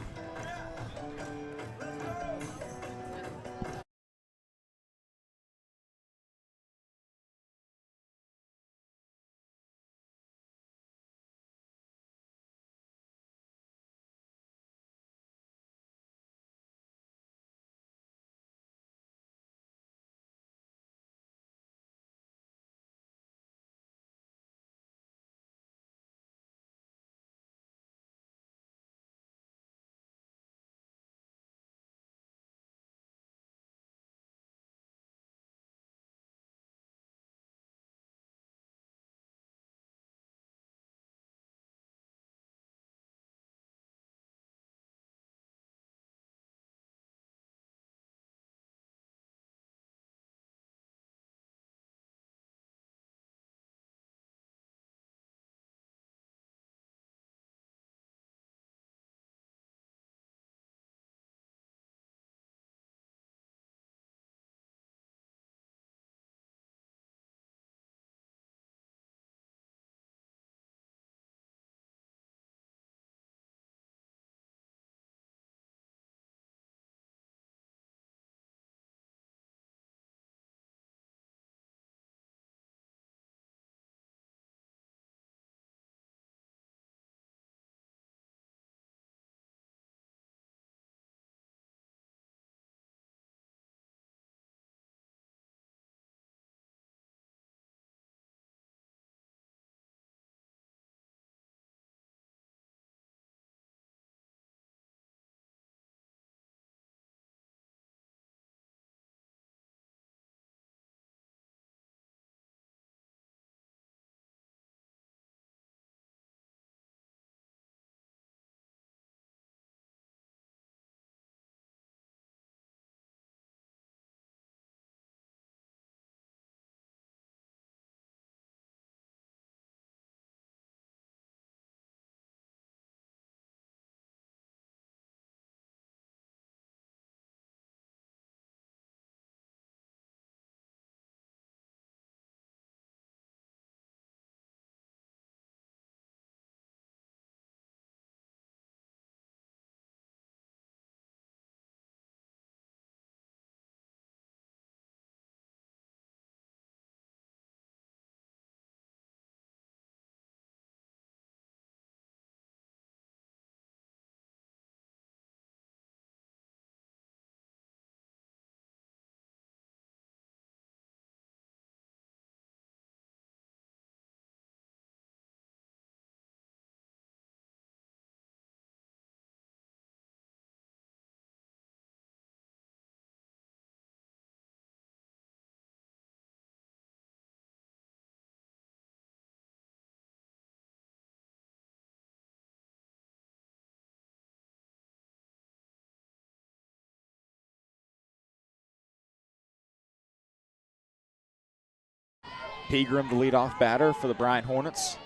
Pegram, the leadoff batter for the Bryant Hornets.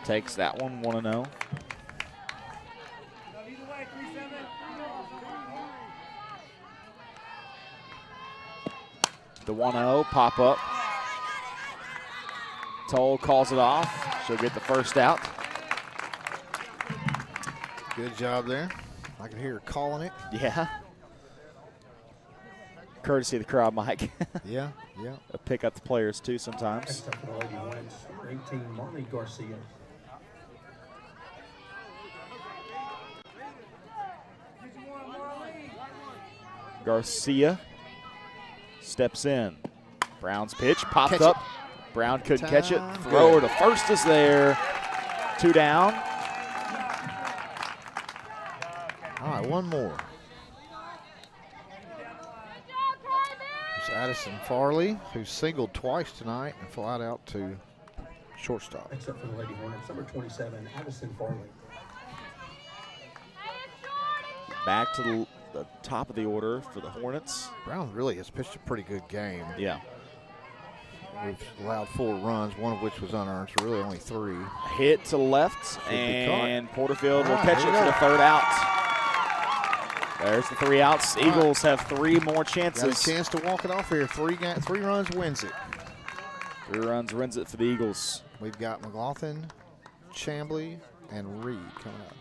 Takes that one, 1-0. The 1-0 pop up. Toll calls it off. She'll get the first out. Good job there. I can hear her calling it. Yeah. Courtesy of the crowd, Mike. Yeah, yeah. Pick up the players too sometimes. Next up for the Lady Hornets, number 18, Marley Garcia. Garcia steps in. Brown's pitch popped Catch up. it. Brown couldn't catch it. Time. Thrower Good. to first is there. 2 down. All right, one more. It's Addison Farley, who singled twice tonight and flied out to shortstop. Next up for the Lady Hornets, number 27, Addison Farley. Back to the top of the order for the Hornets. Brown really has pitched a pretty good game. Yeah. We've allowed 4 runs, one of which was unearned, so really only 3. Hit to left, Should be and Porterfield will All catch right, it here for we the go. 3rd out. There's the 3 outs. Eagles have 3 more Got a chances. chance to walk it off here. 3 runs wins it. 3 runs wins it for the Eagles. We've got McLaughlin, Chambly, and Reed coming up.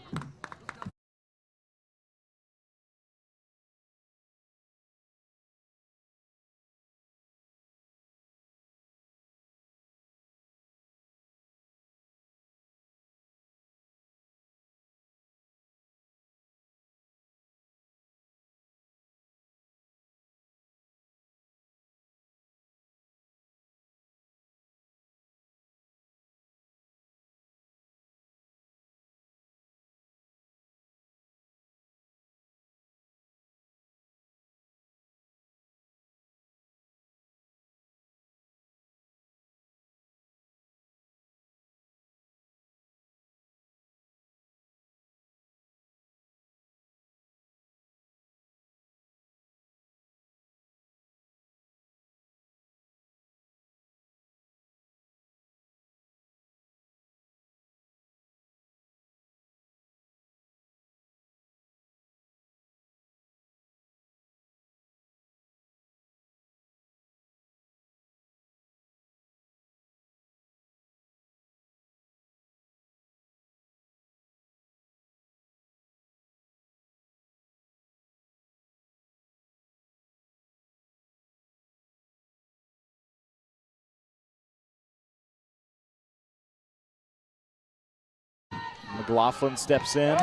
McLaughlin steps in.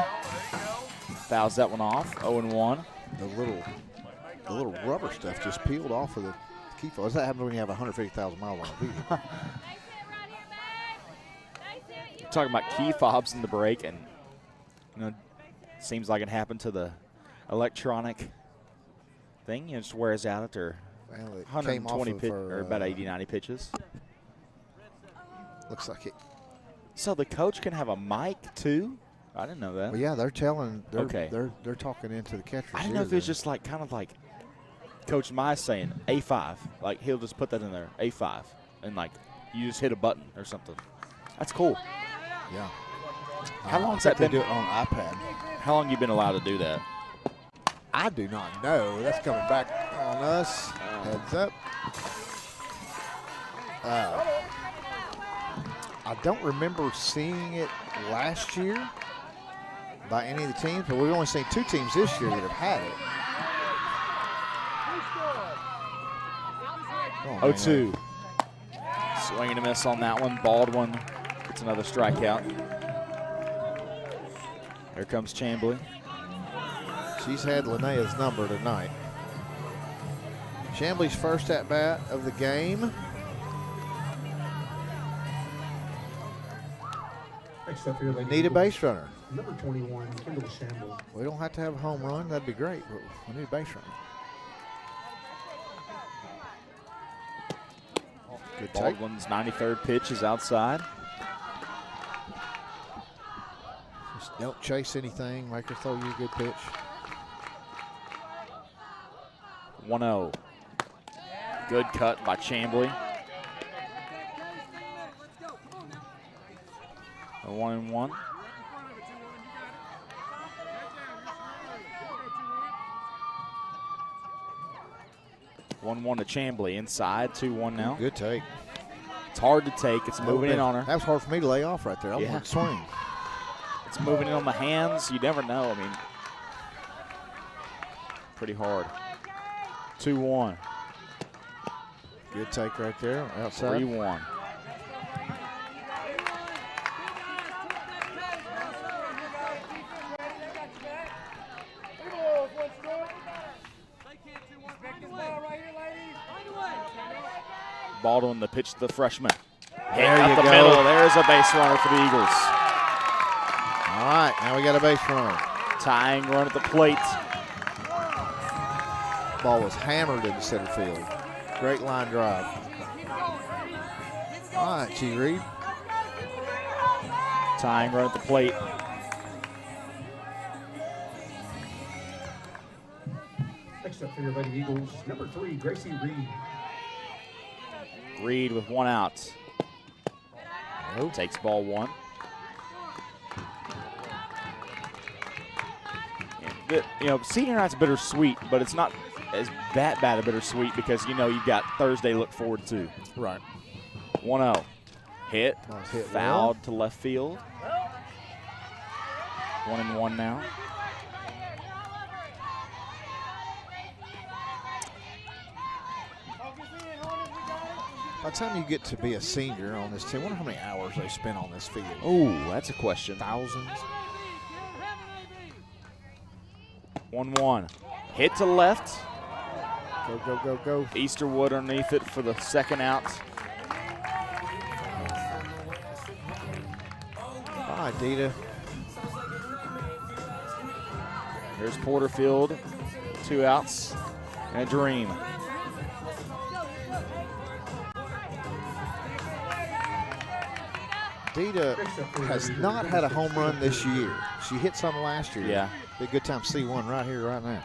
Fouls that one off. 0-1. The little rubber stuff just peeled off of the key fob. Does that happen when you have 150,000 miles on a vehicle? Talking about key fobs in the break, and seems like it happened to the electronic thing. It just wears out after Well, it came off 120 of pitch, her, or about 80, 90 pitches. Looks like it. So the coach can have a mic too? I didn't know that. Well, yeah, they're telling. Okay. They're talking into the catcher's I didn't know ear if it was there. just like kind of like Coach Mize saying A5. Like he'll just put that in there, A5, and like you just hit a button or something. That's cool. Yeah. How long's I that think been? They do it on iPad. How long you been allowed to do that? I do not know. That's coming back on us. Heads up. I don't remember seeing it last year by any of the teams, but we've only seen 2 teams this year that have had it. Oh, 0-2. Swing and a miss on that one. Baldwin gets another strikeout. Here comes Chambly. She's had Linnea's number tonight. Chambly's first at bat of the game. Next up here, Lady Need a Eagles, base runner. number 21, Kendall Shamble. We don't have to have a home run. That'd be great, but we need a base runner. Good take. Baldwin's 93rd pitch is outside. Just don't chase anything. Make her throw you a good pitch. 1-0. Good cut by Chambly. A 1-1. One to Chambly inside, 2-1 now. Good take. It's hard to take. It's moving in on her. That was hard for me to lay off right there. I wanted to swing. It's moving in on the hands. You never know. I mean, pretty hard. 2-1. Good take right there. Outside. 3-1. Baldwin, the pitch to the freshman. There you Up the go. middle. There's a base runner for the Eagles. All right, now we got a base runner. Tying run at the plate. Ball was hammered into center field. Great line drive. All right, G. Reed. Tying run at the plate. Next up for your Lady Eagles, number 3, Gracie Reed. Reed with 1 out. Takes ball 1. Senior night's bittersweet, but it's not as that bad a bittersweet because you've got Thursday to look forward to. Right. 1-0. Hit. Hit Fouled to left field. 1-1 now. By the time you get to be a senior on this team, I wonder how many hours they spent on this field. Oh, that's a question. Thousands. 1-1. Hit to left. Go, go, go, go. Easterwood underneath it for the second out. All right, Dita. Here's Porterfield. 2 outs and a dream. Dita has not had a home run this year. She hit some last year. Yeah. Be a good time to see one right here, right now.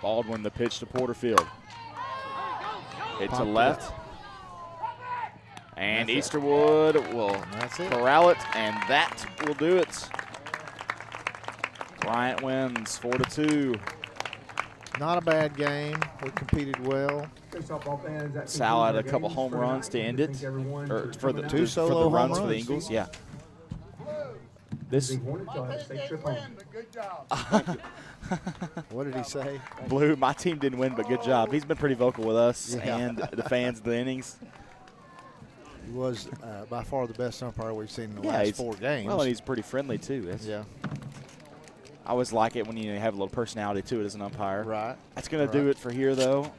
Baldwin, the pitch to Porterfield. Hit to Popped left. And That's it. Easterwood will That's it. corral it, and that will do it. Bryant wins 4-2. Not a bad game. We competed well. Sal had a couple home runs to end it, or for the Two solo for the home runs for the runs. Eagles. Yeah. This What did he say? Blue, my team didn't win, but good job. He's been pretty vocal with us Yeah. and the fans of the innings. He was by far the best umpire we've seen in the Yeah, last he's 4 games. Well, and he's pretty friendly too. Yeah. I always like it when you have a little personality to it as an umpire. Right. That's going to do it for here, though.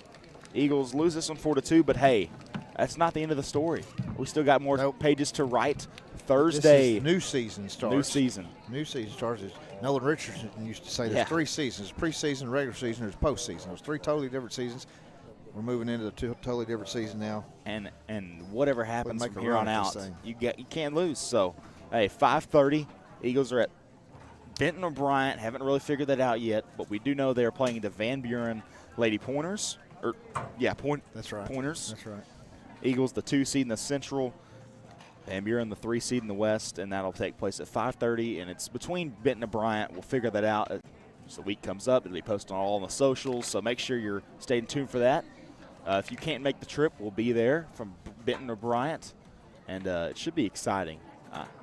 Eagles lose this one 4-2, but hey, that's not the end of the story. We still got more pages to write. Thursday. This is new season starts. New season. New season starts. Nolan Richardson used to say there's 3 seasons: preseason, regular season, there's postseason. There's 3 totally different seasons. We're moving into the totally different season now. And whatever happens make from a here run on at this out, thing. you can't lose. So, hey, 5:30. Eagles are at Benton or Bryant. Haven't really figured that out yet, but we do know they're playing the Van Buren Lady Pointers. That's right. Pointers. That's right. Eagles, the 2 seed in the Central. Van Buren, the 3 seed in the West, and that'll take place at 5:30. And it's between Benton and Bryant. We'll figure that out as the week comes up. It'll be posted on all the socials, so make sure you're staying tuned for that. If you can't make the trip, we'll be there from Benton or Bryant, and it should be exciting.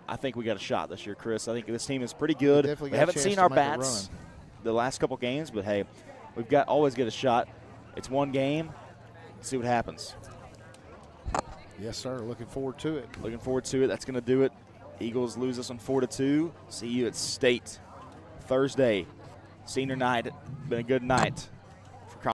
I think we got a shot this year, Chris. I think this team is pretty good. Definitely We got a haven't chance seen to our make a bats run. the last couple games, but hey, we've always get a shot. It's one game. See what happens. Yes, sir. Looking forward to it. Looking forward to it. That's going to do it. Eagles lose this one 4-2. See you at State Thursday. Senior night. Been a good night.